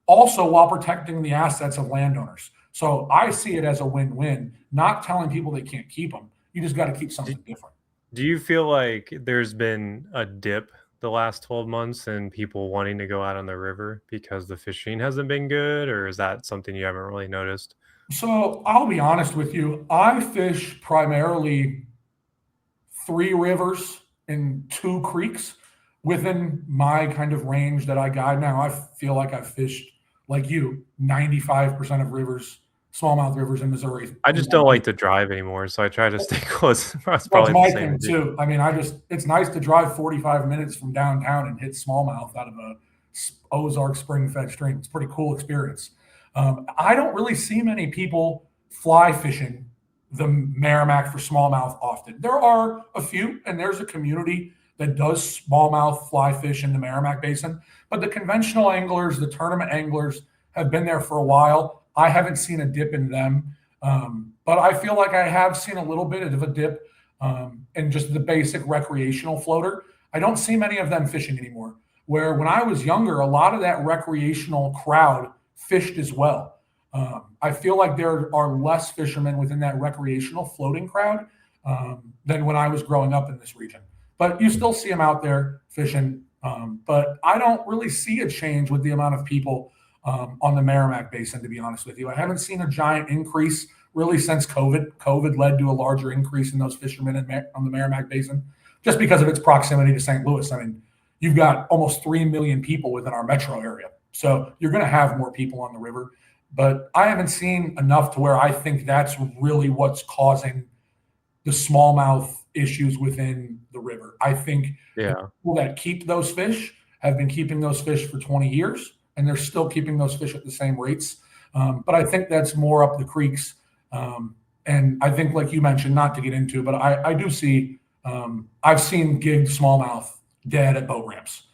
also while protecting the assets of landowners. So I see it as a win-win, not telling people they can't keep them. You just got to keep something different. Do you feel like there's been a dip the last 12 months in people wanting to go out on the river because the fishing hasn't been good, or is that something you haven't really noticed? So I'll be honest with you. I fish primarily 3 rivers and 2 creeks within my kind of range that I guide now. I feel like I've fished, like you, 95% of rivers, smallmouth rivers in Missouri. I just don't like to drive anymore, so I try to stay close. That's probably my thing too. I mean, it's nice to drive 45 minutes from downtown and hit smallmouth out of a Ozark spring-fed stream. It's a pretty cool experience. I don't really see many people fly fishing the Merrimack for smallmouth often. There are a few, and there's a community that does smallmouth fly fish in the Merrimack Basin. But the conventional anglers, the tournament anglers, have been there for a while. I haven't seen a dip in them. But I feel like I have seen a little bit of a dip in just the basic recreational floater. I don't see many of them fishing anymore. Where when I was younger, a lot of that recreational crowd fished as well. I feel like there are less fishermen within that recreational floating crowd than when I was growing up in this region. But you still see them out there fishing. But I don't really see a change with the amount of people on the Merrimack Basin, to be honest with you. I haven't seen a giant increase really since COVID. COVID led to a larger increase in those fishermen on the Merrimack Basin just because of its proximity to St. Louis. I mean, you've got almost 3 million people within our metro area. So you're going to have more people on the river. But I haven't seen enough to where I think that's really what's causing the smallmouth issues within the river. I think the people that keep those fish have been keeping those fish for 20 years, and they're still keeping those fish at the same rates. But I think that's more up the creeks. And I think, like you mentioned, not to get into, but I do see, I've seen gigged smallmouth dead at boat ramps.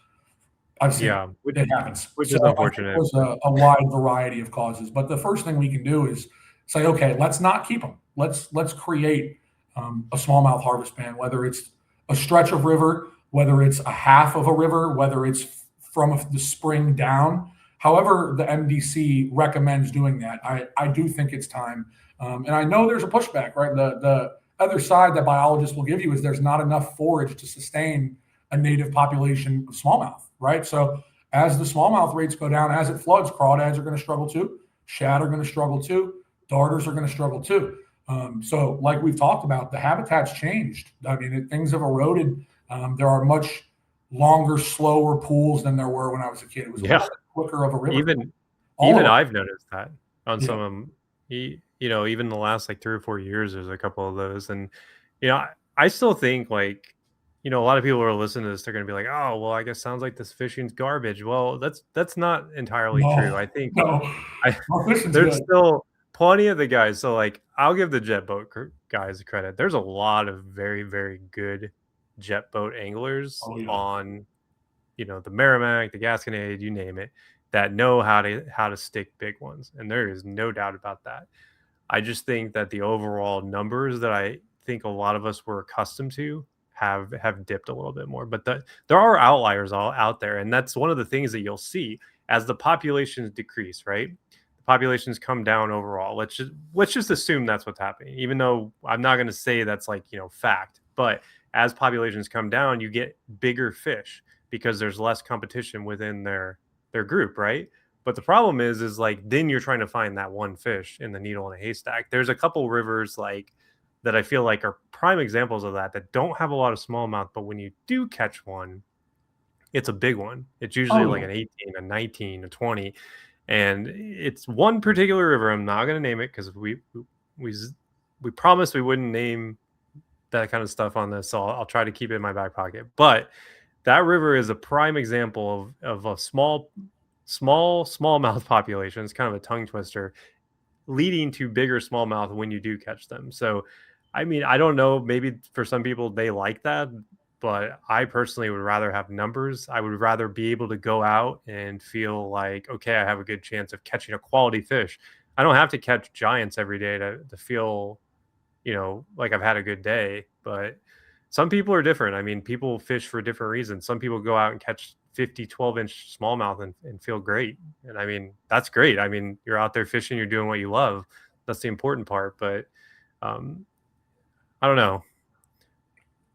I've seen it happens. Which is unfortunate. There's a wide variety of causes. But the first thing we can do is say, okay, let's not keep them. Let's create a smallmouth harvest ban, whether it's a stretch of river, whether it's a half of a river, whether it's from the spring down. However, the MDC recommends doing that. I do think it's time. And I know there's a pushback, right? The other side that biologists will give you is there's not enough forage to sustain a native population of smallmouth, right? So as the smallmouth rates go down, as it floods, crawdads are going to struggle too. Shad are going to struggle too. Darters are going to struggle too. So like we've talked about, the habitat's changed. I mean, things have eroded. There are much longer, slower pools than there were when I was a kid. It was a little quicker of a river. Even I've noticed that on some of them. Even the last like 3 or 4 years, there's a couple of those. And, I still think like, a lot of people are listening to this, they're going to be like, oh, well, I guess sounds like this fishing's garbage. Well, that's not entirely true. I think there's still plenty of the guys. So like, I'll give the jet boat guys credit. There's a lot of very, very good jet boat anglers on, the Merrimack, the Gasconade, you name it, that know how to stick big ones. And there is no doubt about that. I just think that the overall numbers that I think a lot of us were accustomed to have dipped a little bit more, but there are outliers all out there. And that's one of the things that you'll see as the populations decrease, right? The populations come down overall. Let's just assume that's what's happening, even though I'm not going to say that's like, fact, but as populations come down, you get bigger fish because there's less competition within their group, right? But the problem is like, then you're trying to find that one fish in the needle in a haystack. There's a couple rivers like that I feel like are prime examples of that don't have a lot of smallmouth, but when you do catch one, it's a big one. It's usually like an 18, a 19, a 20. And it's one particular river. I'm not going to name it because we promised we wouldn't name that kind of stuff on this. So I'll try to keep it in my back pocket. But that river is a prime example of a smallmouth population. It's kind of a tongue twister, leading to bigger smallmouth when you do catch them. So, I mean, I don't know, maybe for some people they like that, but I personally would rather have numbers. I would rather be able to go out and feel like, okay, I have a good chance of catching a quality fish. I don't have to catch giants every day to feel, like I've had a good day. But some people are different. I mean, people fish for different reasons. Some people go out and catch 50, 12-inch smallmouth and feel great. And I mean, that's great. I mean, you're out there fishing, you're doing what you love. That's the important part. But I don't know.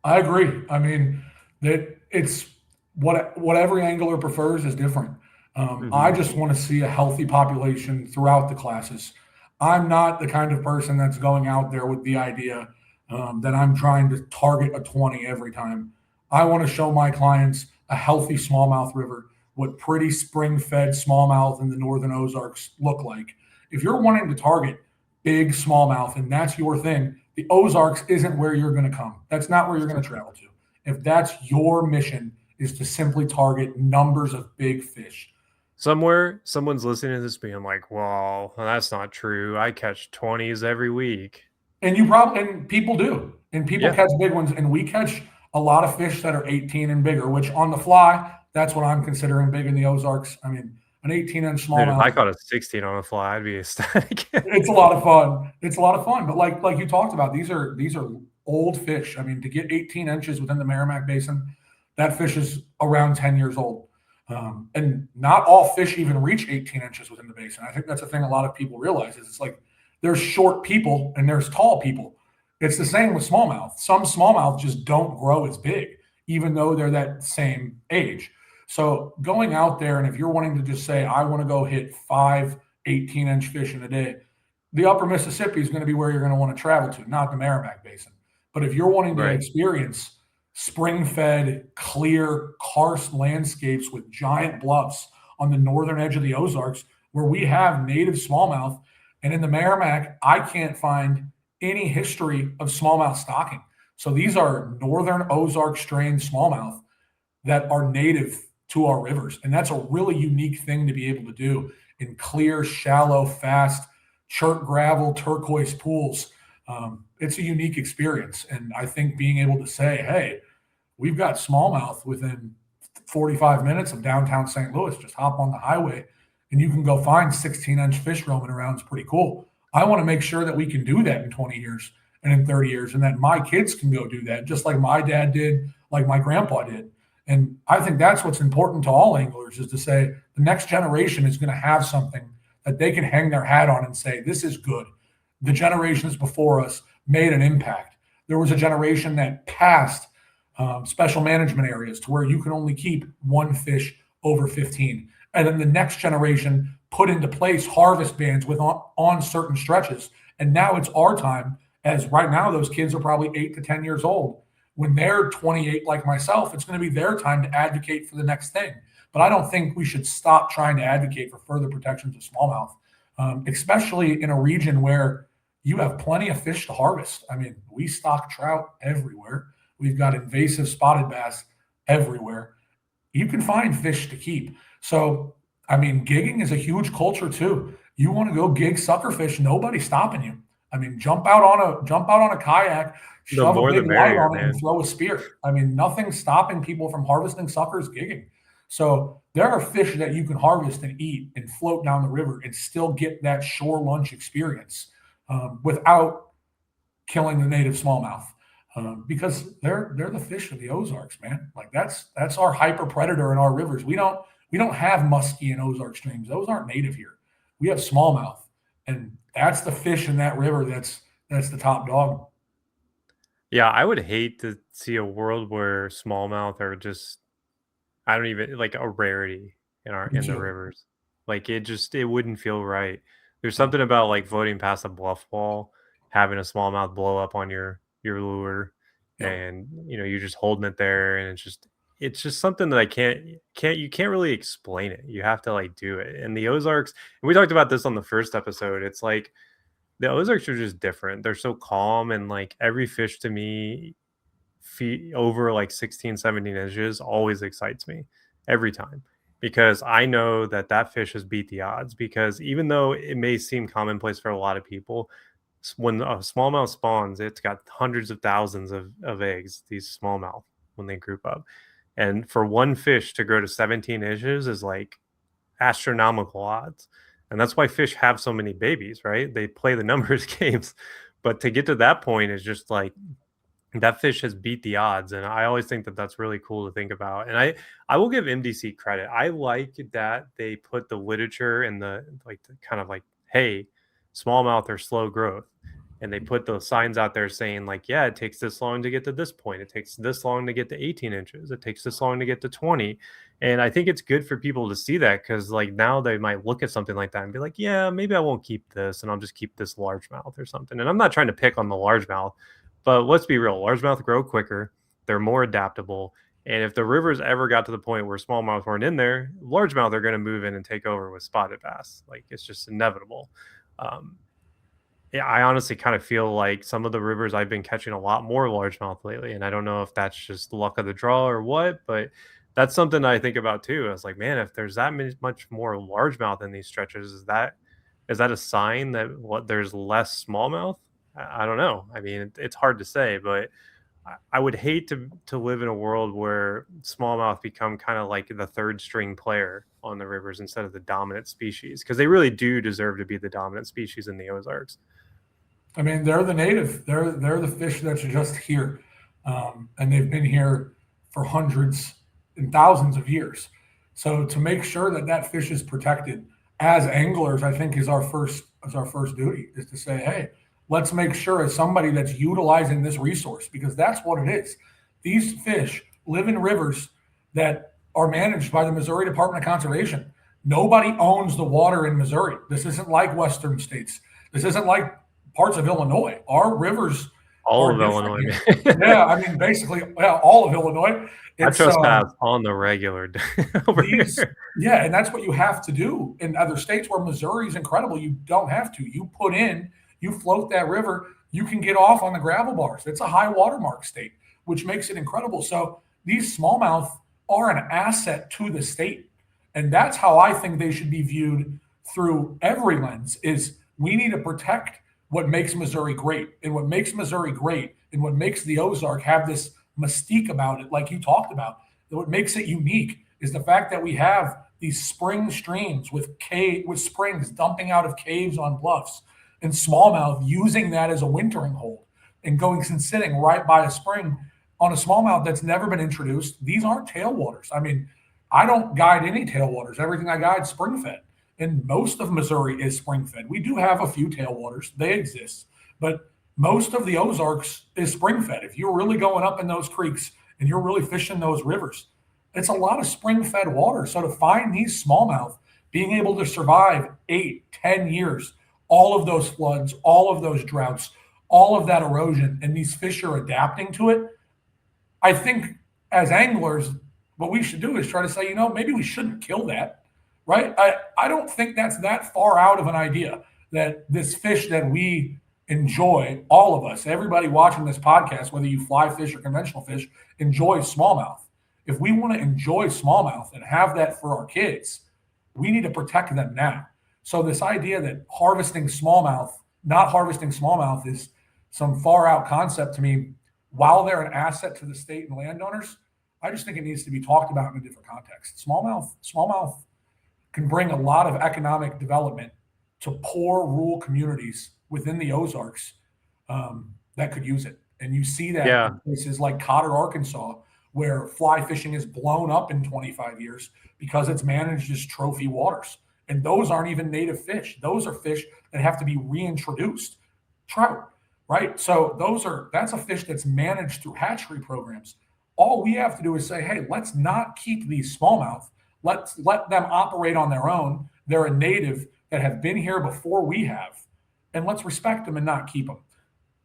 I agree. I mean, that it's what every angler prefers is different. I just want to see a healthy population throughout the classes. I'm not the kind of person that's going out there with the idea that I'm trying to target a 20 every time. I want to show my clients a healthy smallmouth river, what pretty spring-fed smallmouth in the northern Ozarks look like. If you're wanting to target big smallmouth and that's your thing, the Ozarks isn't where you're going to come. That's not where you're going to travel to. If that's your mission, is to simply target numbers of big fish. Somewhere, someone's listening to this being like, well, that's not true. I catch 20s every week. And people do. And people catch big ones. And we catch a lot of fish that are 18 and bigger, which on the fly, that's what I'm considering big in the Ozarks. I mean, an 18-inch smallmouth. Dude, if I caught a 16 on the fly, I'd be ecstatic. It's a lot of fun. It's a lot of fun. But like you talked about, these are old fish. I mean, to get 18 inches within the Merrimack Basin, that fish is around 10 years old. And not all fish even reach 18 inches within the basin. I think that's a thing a lot of people realize is it's like there's short people and there's tall people. It's the same with smallmouth. Some smallmouth just don't grow as big, even though they're that same age. So going out there, and if you're wanting to just say, I want to go hit 5 18-inch fish in a day, the upper Mississippi is going to be where you're going to want to travel to, not the Merrimack Basin. But if you're wanting to experience spring-fed, clear, karst landscapes with giant bluffs on the northern edge of the Ozarks, where we have native smallmouth, and in the Merrimack, I can't find any history of smallmouth stocking. So these are northern Ozark strain smallmouth that are native to our rivers. And that's a really unique thing to be able to do in clear, shallow, fast, chert gravel, turquoise pools. It's a unique experience. And I think being able to say, hey, we've got smallmouth within 45 minutes of downtown St. Louis, just hop on the highway and you can go find 16-inch fish roaming around. It's pretty cool. I want to make sure that we can do that in 20 years. and in 30 years, and that my kids can go do that, just like my dad did, like my grandpa did. And I think that's what's important to all anglers, is to say the next generation is going to have something that they can hang their hat on and say, this is good. The generations before us made an impact. There was a generation that passed special management areas to where you can only keep one fish over 15. And then the next generation put into place harvest bans with on certain stretches. And now it's our time, as right now those kids are probably 8 to 10 years old. When they're 28 like myself, it's going to be their time to advocate for the next thing. But I don't think we should stop trying to advocate for further protections of smallmouth, especially in a region where you have plenty of fish to harvest. I mean, we stock trout everywhere. We've got invasive spotted bass everywhere. You can find fish to keep. So, I mean, gigging is a huge culture too. You want to go gig suckerfish, nobody's stopping you. I mean, jump out on a kayak, The shove a more the big light merrier, on it, and man. throw a spear. I mean, nothing's stopping people from harvesting suckers gigging. So there are fish that you can harvest and eat and float down the river and still get that shore lunch experience without killing the native smallmouth. Because they're the fish of the Ozarks, man. Like that's our hyper predator in our rivers. We don't have muskie in Ozark streams. Those aren't native here. We have smallmouth, and that's the fish in that river. That's the top dog. Yeah, I would hate to see a world where smallmouth are just, I don't even like, a rarity Me in the too. rivers. Like it wouldn't feel right. There's something about like floating past a bluff wall, having a smallmouth blow up on your lure, Yep. and you're just holding it there, and it's just something that I can't really explain it. You have to like do it. And the Ozarks, and we talked about this on the first episode. It's like the Ozarks are just different. They're so calm, and like every fish to me, feet over like 16, 17 inches always excites me every time, because I know that that fish has beat the odds. Because even though it may seem commonplace for a lot of people, when a smallmouth spawns, it's got hundreds of thousands of eggs, these smallmouth, when they group up. And for one fish to grow to 17 inches is like astronomical odds. And that's why fish have so many babies, right? They play the numbers games. But to get to that point is just like, that fish has beat the odds. And I always think that that's really cool to think about. And I will give MDC credit. I like that they put the literature and the like, the kind of like, hey, smallmouth are slow growth, and they put those signs out there saying like, yeah, it takes this long to get to this point, it takes this long to get to 18 inches, it takes this long to get to 20. And I think it's good for people to see that, because like now they might look at something like that and be like, yeah, maybe I won't keep this, and I'll just keep this largemouth or something. And I'm not trying to pick on the largemouth, but let's be real, largemouth grow quicker, they're more adaptable. And if the rivers ever got to the point where smallmouth weren't in there, largemouth are going to move in and take over with spotted bass. Like, it's just inevitable. Um, yeah, I honestly kind of feel like some of the rivers I've been catching a lot more largemouth lately, and I don't know if that's just luck of the draw or what, but that's something I think about too. I was like, man, if there's that much more largemouth in these stretches, is that a sign that there's less smallmouth? I don't know. I mean, it's hard to say, but I would hate to live in a world where smallmouth become kind of like the third string player on the rivers instead of the dominant species, because they really do deserve to be the dominant species in the Ozarks. I mean, they're the native. They're the fish that's just here, and they've been here for hundreds and thousands of years. So to make sure that that fish is protected, as anglers, I think is our first duty, is to say, hey, let's make sure, as somebody that's utilizing this resource, because that's what it is. These fish live in rivers that are managed by the Missouri Department of Conservation. Nobody owns the water in Missouri. This isn't like Western states. This isn't like parts of Illinois. Our rivers All are of different Illinois, here. man. Yeah, I mean, basically, yeah, all of Illinois. I It's trespass on the regular over these, here. yeah, and that's what you have to do in other states where Missouri is incredible. You don't have to. You float that river, you can get off on the gravel bars. It's a high watermark state, which makes it incredible. So these smallmouth are an asset to the state. And that's how I think they should be viewed through every lens, is we need to protect what makes Missouri great. And what makes Missouri great and what makes the Ozark have this mystique about it, like you talked about, what makes it unique is the fact that we have these spring streams with springs dumping out of caves on bluffs, and smallmouth using that as a wintering hold. and going and sitting right by a spring on a smallmouth that's never been introduced. These aren't tailwaters. I mean, I don't guide any tailwaters. Everything I guide spring fed, and most of Missouri is spring fed. We do have a few tailwaters; they exist, but most of the Ozarks is spring fed. If you're really going up in those creeks and you're really fishing those rivers, it's a lot of spring fed water. So to find these smallmouth being able to survive 8, 10 years, all of those floods, all of those droughts, all of that erosion, and these fish are adapting to it. I think as anglers, what we should do is try to say, maybe we shouldn't kill that, right? I don't think that's that far out of an idea that this fish that we enjoy, all of us, everybody watching this podcast, whether you fly fish or conventional fish, enjoys smallmouth. If we want to enjoy smallmouth and have that for our kids, we need to protect them now. So this idea that not harvesting smallmouth is some far out concept to me. While they're an asset to the state and landowners, I just think it needs to be talked about in a different context. Smallmouth can bring a lot of economic development to poor rural communities within the Ozarks that could use it. And you see that in places like Cotter, Arkansas, where fly fishing is blown up in 25 years because it's managed as trophy waters. And those aren't even native fish. Those are fish that have to be reintroduced. Trout, right? So that's a fish that's managed through hatchery programs. All we have to do is say, hey, let's not keep these smallmouth. Let's let them operate on their own. They're a native that have been here before we have. And let's respect them and not keep them.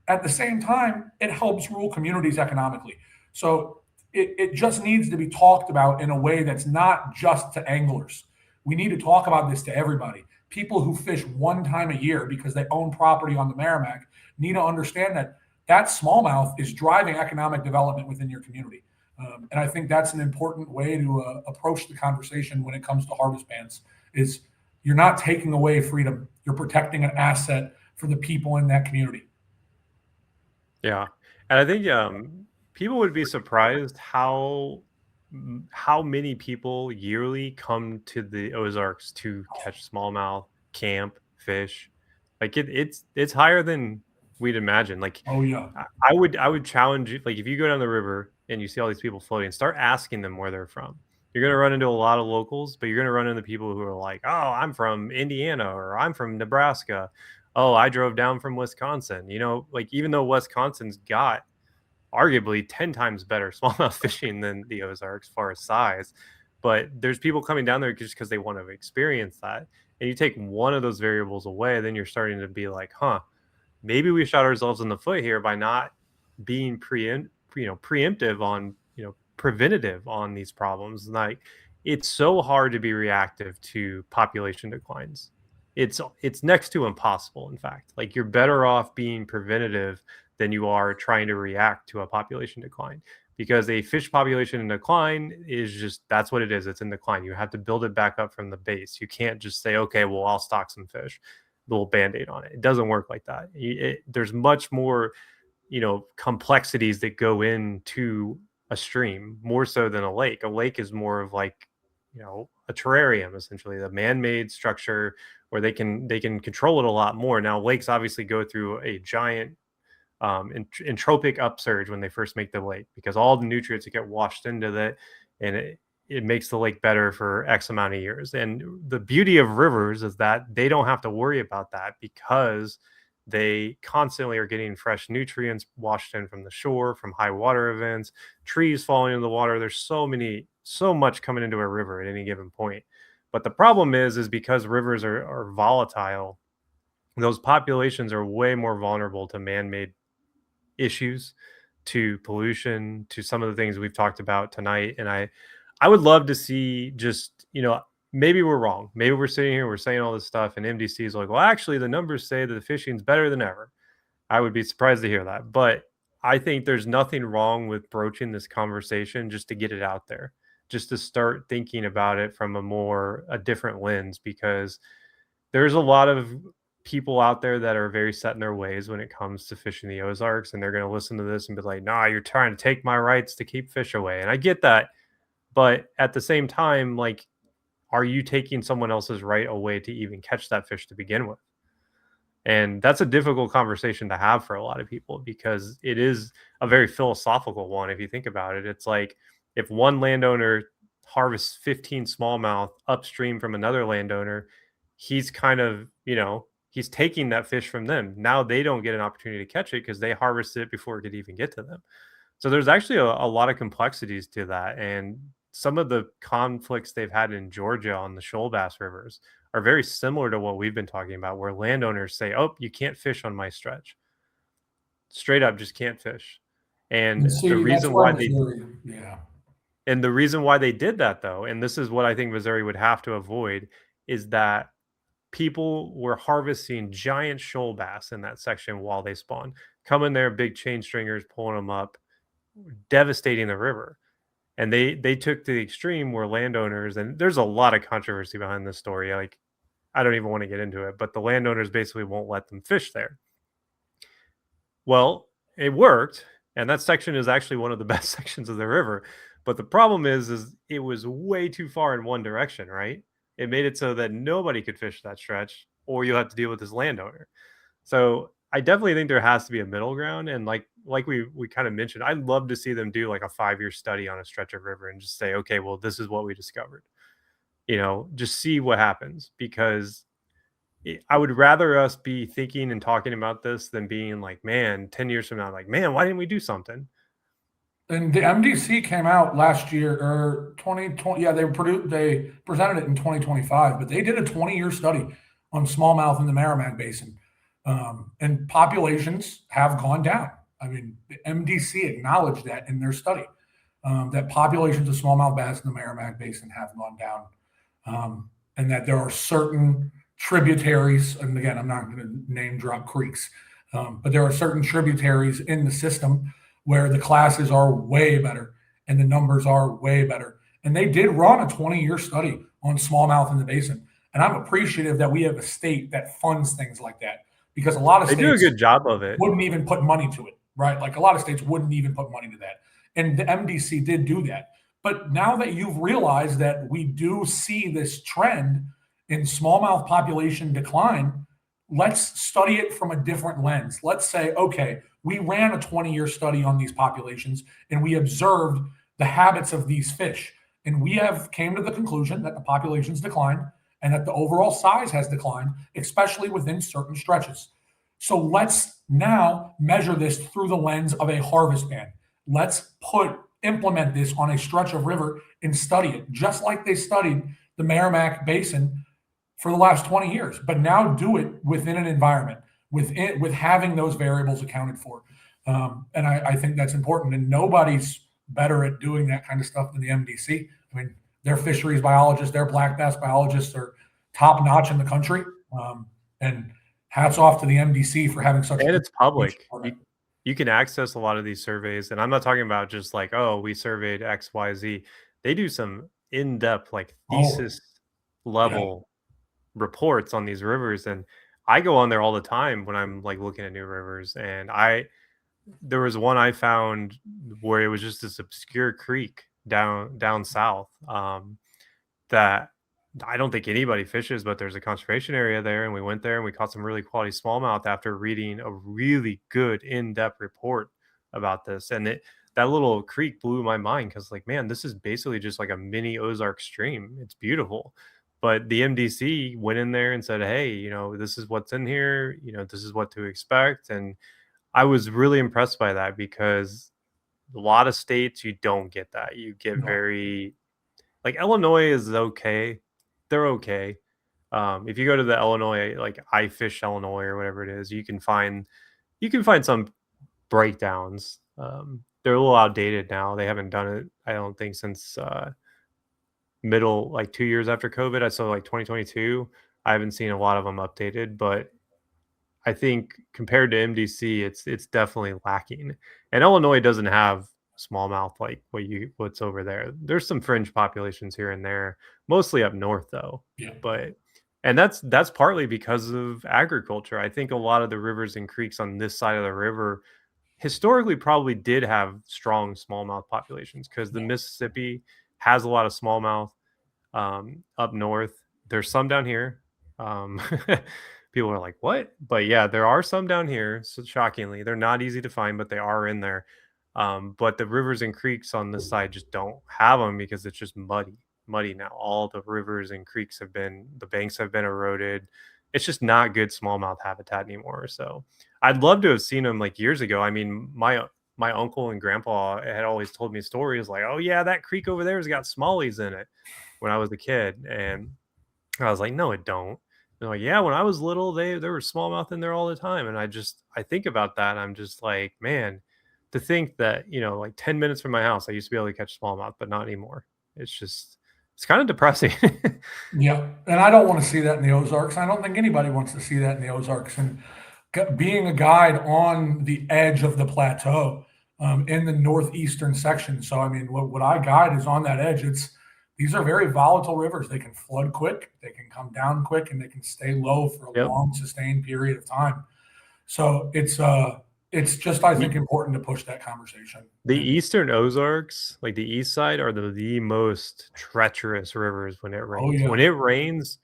At the same time, it helps rural communities economically. So it just needs to be talked about in a way that's not just to anglers. We need to talk about this to everybody. People who fish one time a year because they own property on the Merrimack need to understand that smallmouth is driving economic development within your community. And I think that's an important way to approach the conversation when it comes to harvest bans is you're not taking away freedom. You're protecting an asset for the people in that community. Yeah. And I think people would be surprised how many people yearly come to the Ozarks to catch smallmouth, camp, fish. Like it's higher than we'd imagine. Like, oh yeah, I would challenge you. Like, if you go down the river and you see all these people floating, start asking them where they're from. You're going to run into a lot of locals, but you're going to run into people who are like, oh, I'm from Indiana, or I'm from Nebraska. Oh, I drove down from Wisconsin. Like, even though Wisconsin's got arguably 10 times better smallmouth fishing than the Ozarks as far as size, but there's people coming down there just because they want to experience that. And you take one of those variables away, then you're starting to be like, maybe we shot ourselves in the foot here by not being preemptive on, preventative on these problems. Like, it's so hard to be reactive to population declines. It's next to impossible. In fact, like, you're better off being preventative than you are trying to react to a population decline, because a fish population in decline is just, that's what it is. It's in decline. You have to build it back up from the base. You can't just say, okay, well, I'll stock some fish, little band-aid on it. It doesn't work like that. There's much more, complexities that go into a stream, more so than a lake. A lake is more of like, a terrarium, essentially, the man-made structure where they can control it a lot more. Now, lakes obviously go through a giant entropic upsurge when they first make the lake, because all the nutrients that get washed into that, and it makes the lake better for X amount of years. And the beauty of rivers is that they don't have to worry about that, because they constantly are getting fresh nutrients washed in from the shore, from high water events, trees falling into the water. There's so much coming into a river at any given point. But the problem is because rivers are volatile, those populations are way more vulnerable to man-made issues, to pollution, to some of the things we've talked about tonight. And I would love to see, just, maybe we're wrong. Maybe we're sitting here, we're saying all this stuff, and MDC is like, well, actually, the numbers say that the fishing's better than ever. I would be surprised to hear that. But I think there's nothing wrong with broaching this conversation just to get it out there, just to start thinking about it from a different lens, because there's a lot of people out there that are very set in their ways when it comes to fishing the Ozarks, and they're going to listen to this and be like, nah, you're trying to take my rights to keep fish away. And I get that. But at the same time, like, are you taking someone else's right away to even catch that fish to begin with? And that's a difficult conversation to have for a lot of people because it is a very philosophical one. If you think about it, it's like if one landowner harvests 15 smallmouth upstream from another landowner, he's kind of, he's taking that fish from them. Now they don't get an opportunity to catch it because they harvested it before it could even get to them. So there's actually a lot of complexities to that. And some of the conflicts they've had in Georgia on the shoal bass rivers are very similar to what we've been talking about, where landowners say, "Oh, you can't fish on my stretch." Straight up, just can't fish. And And the see, that's reason where why they Missouri, yeah. and the reason why they did that though, and this is what I think Missouri would have to avoid, is that people were harvesting giant shoal bass in that section while they spawn, coming there, big chain stringers, pulling them up, devastating the river. And they took to the extreme where landowners, and there's a lot of controversy behind this story. Like, I don't even want to get into it, but the landowners basically won't let them fish there. Well, it worked, and that section is actually one of the best sections of the river. But the problem is it was way too far in one direction, right? It made it so that nobody could fish that stretch, or you'll have to deal with this landowner. So I definitely think there has to be a middle ground. And like we kind of mentioned, I'd love to see them do like a 5-year study on a stretch of river and just say, okay, well, this is what we discovered. Just see what happens, because I would rather us be thinking and talking about this than being like, man, 10 years from now, like, man, why didn't we do something? And the MDC came out last year or 2020. Yeah, they presented it in 2025, but they did a 20-year study on smallmouth in the Merrimack Basin. And populations have gone down. I mean, the MDC acknowledged that in their study, that populations of smallmouth bass in the Merrimack Basin have gone down. And that there are certain tributaries, and again, I'm not going to name drop creeks, but there are certain tributaries in the system where the classes are way better and the numbers are way better. And they did run a 20-year study on smallmouth in the basin. And I'm appreciative that we have a state that funds things like that, because a lot of They do a states good job of it. wouldn't even put money to it, right? Like a lot of states wouldn't even put money to that. And the MDC did do that. But now that you've realized that we do see this trend in smallmouth population decline, let's study it from a different lens. Let's say, okay, we ran a 20-year study on these populations and we observed the habits of these fish. And we have came to the conclusion that the populations declined and that the overall size has declined, especially within certain stretches. So let's now measure this through the lens of a harvest ban. Let's implement this on a stretch of river and study it, just like they studied the Merrimack Basin for the last 20 years, but now do it within an environment, with having those variables accounted for. And I think that's important. And nobody's better at doing that kind of stuff than the MDC. I mean, their fisheries biologists, their black bass biologists are top notch in the country. And hats off to the MDC for having such. And it's public. You can access a lot of these surveys. And I'm not talking about just like, oh, we surveyed XYZ. They do some in-depth, like thesis level reports on these rivers. And I go on there all the time when I'm like looking at new rivers. And there was one I found where it was just this obscure creek down south that I don't think anybody fishes, but there's a conservation area there. And we went there and we caught some really quality smallmouth after reading a really good in-depth report about this. And that little creek blew my mind, because like, man, this is basically just like a mini Ozark stream. It's beautiful. But the MDC went in there and said, hey, this is what's in here. This is what to expect. And I was really impressed by that, because a lot of states, you don't get that. You get very, like, Illinois is okay. They're okay. If you go to the Illinois, like I Fish Illinois or whatever it is, you can find some breakdowns. They're a little outdated now. They haven't done it, I don't think, since middle, like 2 years after COVID. I saw like 2022. I haven't seen a lot of them updated, but I think compared to MDC, it's definitely lacking. And Illinois doesn't have smallmouth like what's over there. There's some fringe populations here and there, mostly up north though. Yeah. And that's partly because of agriculture. I think a lot of the rivers and creeks on this side of the river historically probably did have strong smallmouth populations, because the Mississippi has a lot of smallmouth up north. There's some down here. people are like, what? But yeah, there are some down here. So shockingly, they're not easy to find, but they are in there. But the rivers and creeks on this side just don't have them because it's just muddy now. All the rivers and creeks the banks have been eroded. It's just not good smallmouth habitat anymore. So I'd love to have seen them like years ago. I mean, my uncle and grandpa had always told me stories like, oh yeah, that creek over there has got smallies in it when I was a kid. And I was like, no, it don't. They're like, yeah, when I was little, there were smallmouth in there all the time. And I think about that. And I'm just like, man, to think that, like 10 minutes from my house, I used to be able to catch smallmouth, but not anymore. It's kind of depressing. Yeah, and I don't want to see that in the Ozarks. I don't think anybody wants to see that in the Ozarks. And being a guide on the edge of the plateau in the northeastern section. So, I mean, what I guide is on that edge. These are very volatile rivers. They can flood quick, they can come down quick, and they can stay low for a Yep. long, sustained period of time. So it's just, I think, important to push that conversation. The eastern Ozarks, like the east side, are the most treacherous rivers when it rains. yeah. When it rains,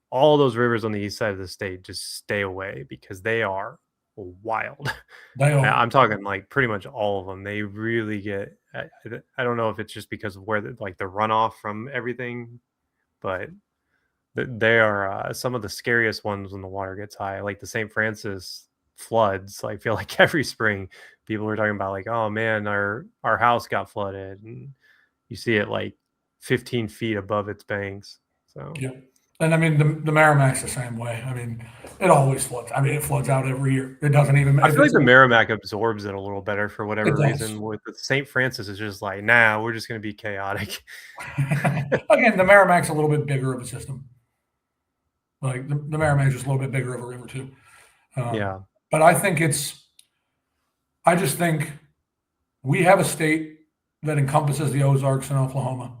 all those rivers on the east side of the state just stay away because they are wild. I'm talking like pretty much all of them. They really get. I don't know if it's just because of where the runoff from everything, but they are some of the scariest ones when the water gets high. Like the St. Francis floods. I feel like every spring people are talking about like, oh man, our house got flooded, and you see it like 15 feet above its banks. So yeah. And I mean, the Merrimack's the same way. I mean, it always floods. I mean, it floods out every year. It doesn't even matter. I feel like the Merrimack absorbs it a little better for whatever reason. With the St. Francis, it's just like, nah, we're just going to be chaotic. Again, the Merrimack's a little bit bigger of a system. Like the Merrimack's just a little bit bigger of a river too. Yeah. But I just think we have a state that encompasses the Ozarks and Oklahoma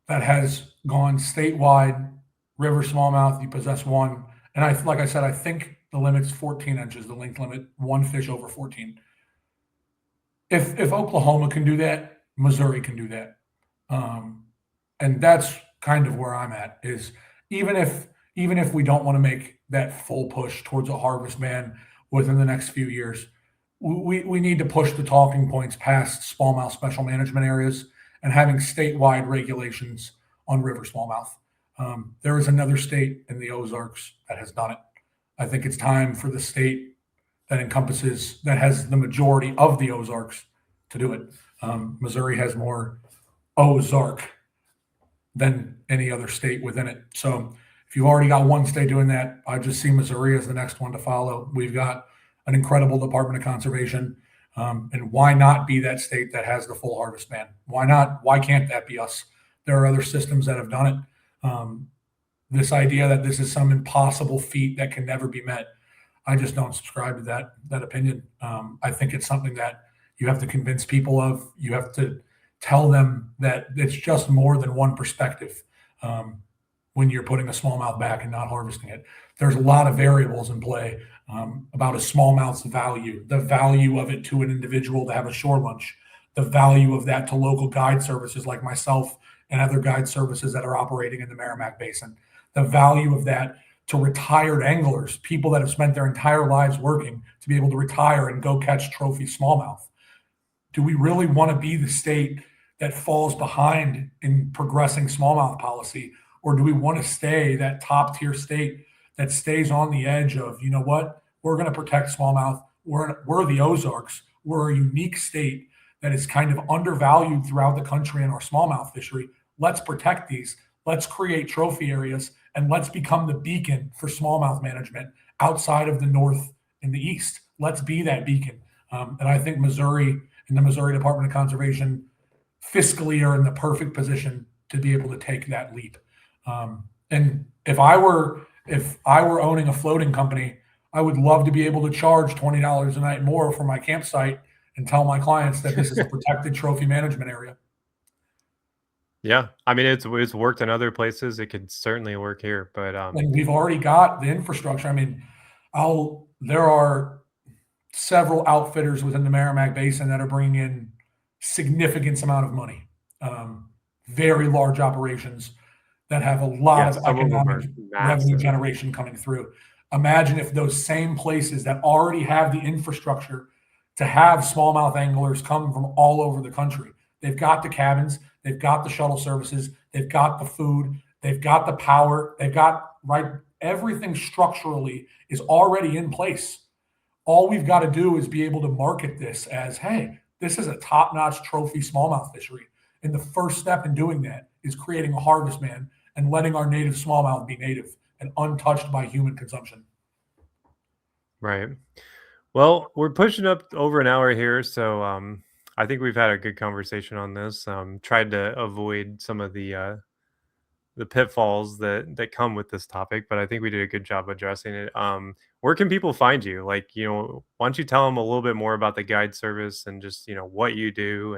that has gone statewide. River smallmouth, you possess one. And like I said, I think the limit's 14 inches, the length limit, one fish over 14. If Oklahoma can do that, Missouri can do that. And that's kind of where I'm at, is even if we don't want to make that full push towards a harvest ban within the next few years, we need to push the talking points past smallmouth special management areas and having statewide regulations on river smallmouth. There is another state in the Ozarks that has done it. I think it's time for the state that has the majority of the Ozarks to do it. Missouri has more Ozark than any other state within it. So if you've already got one state doing that, I just see Missouri as the next one to follow. We've got an incredible Department of Conservation. And why not be that state that has the full harvest ban? Why not? Why can't that be us? There are other systems that have done it. This idea that this is some impossible feat that can never be met, I just don't subscribe to that opinion. I think it's something that you have to convince people of. You have to tell them that it's just more than one perspective when you're putting a smallmouth back and not harvesting it. There's a lot of variables in play about a smallmouth's value, the value of it to an individual to have a shore lunch, the value of that to local guide services like myself and other guide services that are operating in the Merrimack Basin, the value of that to retired anglers, people that have spent their entire lives working to be able to retire and go catch trophy smallmouth. Do we really want to be the state that falls behind in progressing smallmouth policy? Or do we want to stay that top tier state that stays on the edge of, you know what, we're going to protect smallmouth. We're the Ozarks. We're a unique state that is kind of undervalued throughout the country in our smallmouth fishery. Let's protect these. Let's create trophy areas, and let's become the beacon for smallmouth management outside of the north and the east. Let's be that beacon. And I think Missouri and the Missouri Department of Conservation fiscally are in the perfect position to be able to take that leap. And if I were owning a floating company, I would love to be able to charge $20 a night more for my campsite and tell my clients that this is a protected trophy management area. Yeah, I mean, it's worked in other places. It could certainly work here, but and we've already got the infrastructure. I mean, there are several outfitters within the Merrimack Basin that are bringing in significant amount of money, very large operations that have a lot of economic revenue generation coming through. Imagine if those same places that already have the infrastructure to have smallmouth anglers come from all over the country. They've got the cabins, they've got the shuttle services, they've got the food, they've got the power, they've got right everything structurally is already in place. All we've got to do is be able to market this as, hey, this is a top-notch trophy smallmouth fishery. And the first step in doing that is creating a harvest man and letting our native smallmouth be native and untouched by human consumption. Right. Well, we're pushing up over an hour here, so I think we've had a good conversation on this. Tried to avoid some of the pitfalls that come with this topic, but I think we did a good job addressing it. Where can people find you? Like, why don't you tell them a little bit more about the guide service and just what you do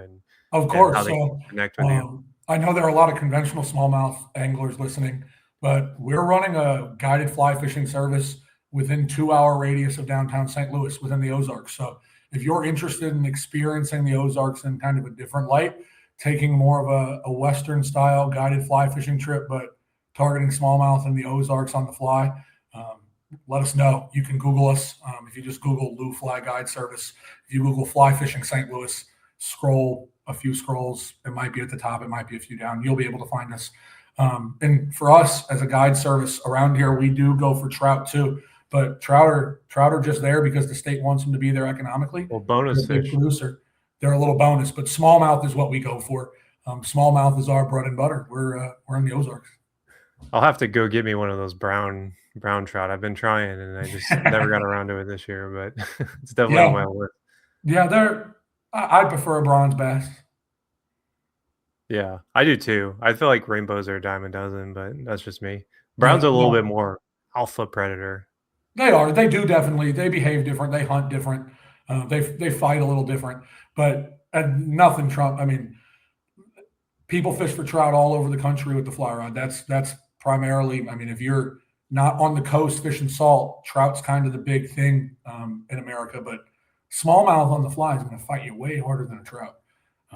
Of and how course. they can So connect with you. I know there are a lot of conventional smallmouth anglers listening, but we're running a guided fly fishing service within 2 hour radius of downtown St. Louis within the Ozarks. So if you're interested in experiencing the Ozarks in kind of a different light, taking more of a Western style guided fly fishing trip, but targeting smallmouth in the Ozarks on the fly, um, let us know. You can Google us. If you just Google Loufly Guide Service, if you Google fly fishing St. Louis, scroll a few scrolls. It might be at the top. It might be a few down. You'll be able to find us. And for us as a guide service around here, we do go for trout too. But trout are just there because the state wants them to be there economically. Well, They're bonus a big fish. producer. They're a little bonus, but smallmouth is what we go for. Smallmouth is our bread and butter. We're in the Ozarks. I'll have to go get me one of those brown trout. I've been trying and I just never got around to it this year, but it's definitely on Yeah, my list. yeah. I prefer a bronze bass. Yeah, I do too. I feel like rainbows are a dime a dozen, but that's just me. Yeah, Browns are a little bit no, more alpha predator. they are. They do definitely. They behave different. They hunt different. They fight a little different. But nothing Trump. I mean, people fish for trout all over the country with the fly rod. That's primarily. I mean, if you're not on the coast fishing salt, trout's kind of the big thing in America. But smallmouth on the fly is going to fight you way harder than a trout.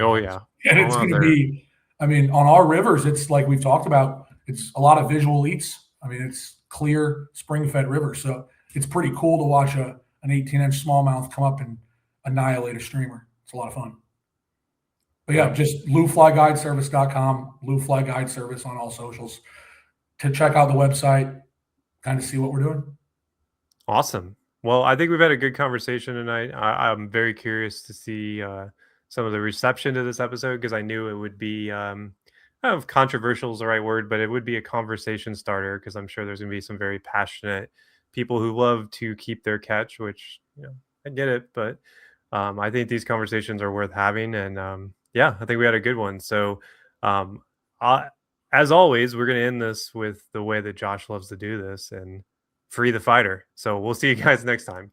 Oh Um, yeah, and I'm it's out going to there. be. I mean, on our rivers, it's like we've talked about. It's a lot of visual eats. I mean, it's clear spring-fed rivers, so it's pretty cool to watch an 18-inch smallmouth come up and annihilate a streamer. It's a lot of fun. But yeah, Yep. just louflyguideservice.com, Loufly Guide Service on all socials to check out the website, kind of see what we're doing. Awesome. Well, I think we've had a good conversation tonight. I'm very curious to see some of the reception to this episode because I knew it would be, I don't know if controversial is the right word, but it would be a conversation starter because I'm sure there's going to be some very passionate people who love to keep their catch, which, I get it. But I think these conversations are worth having. And yeah, I think we had a good one. So, um, I, as always, we're going to end this with the way that Josh loves to do this and free the fighter. So we'll see you guys next time.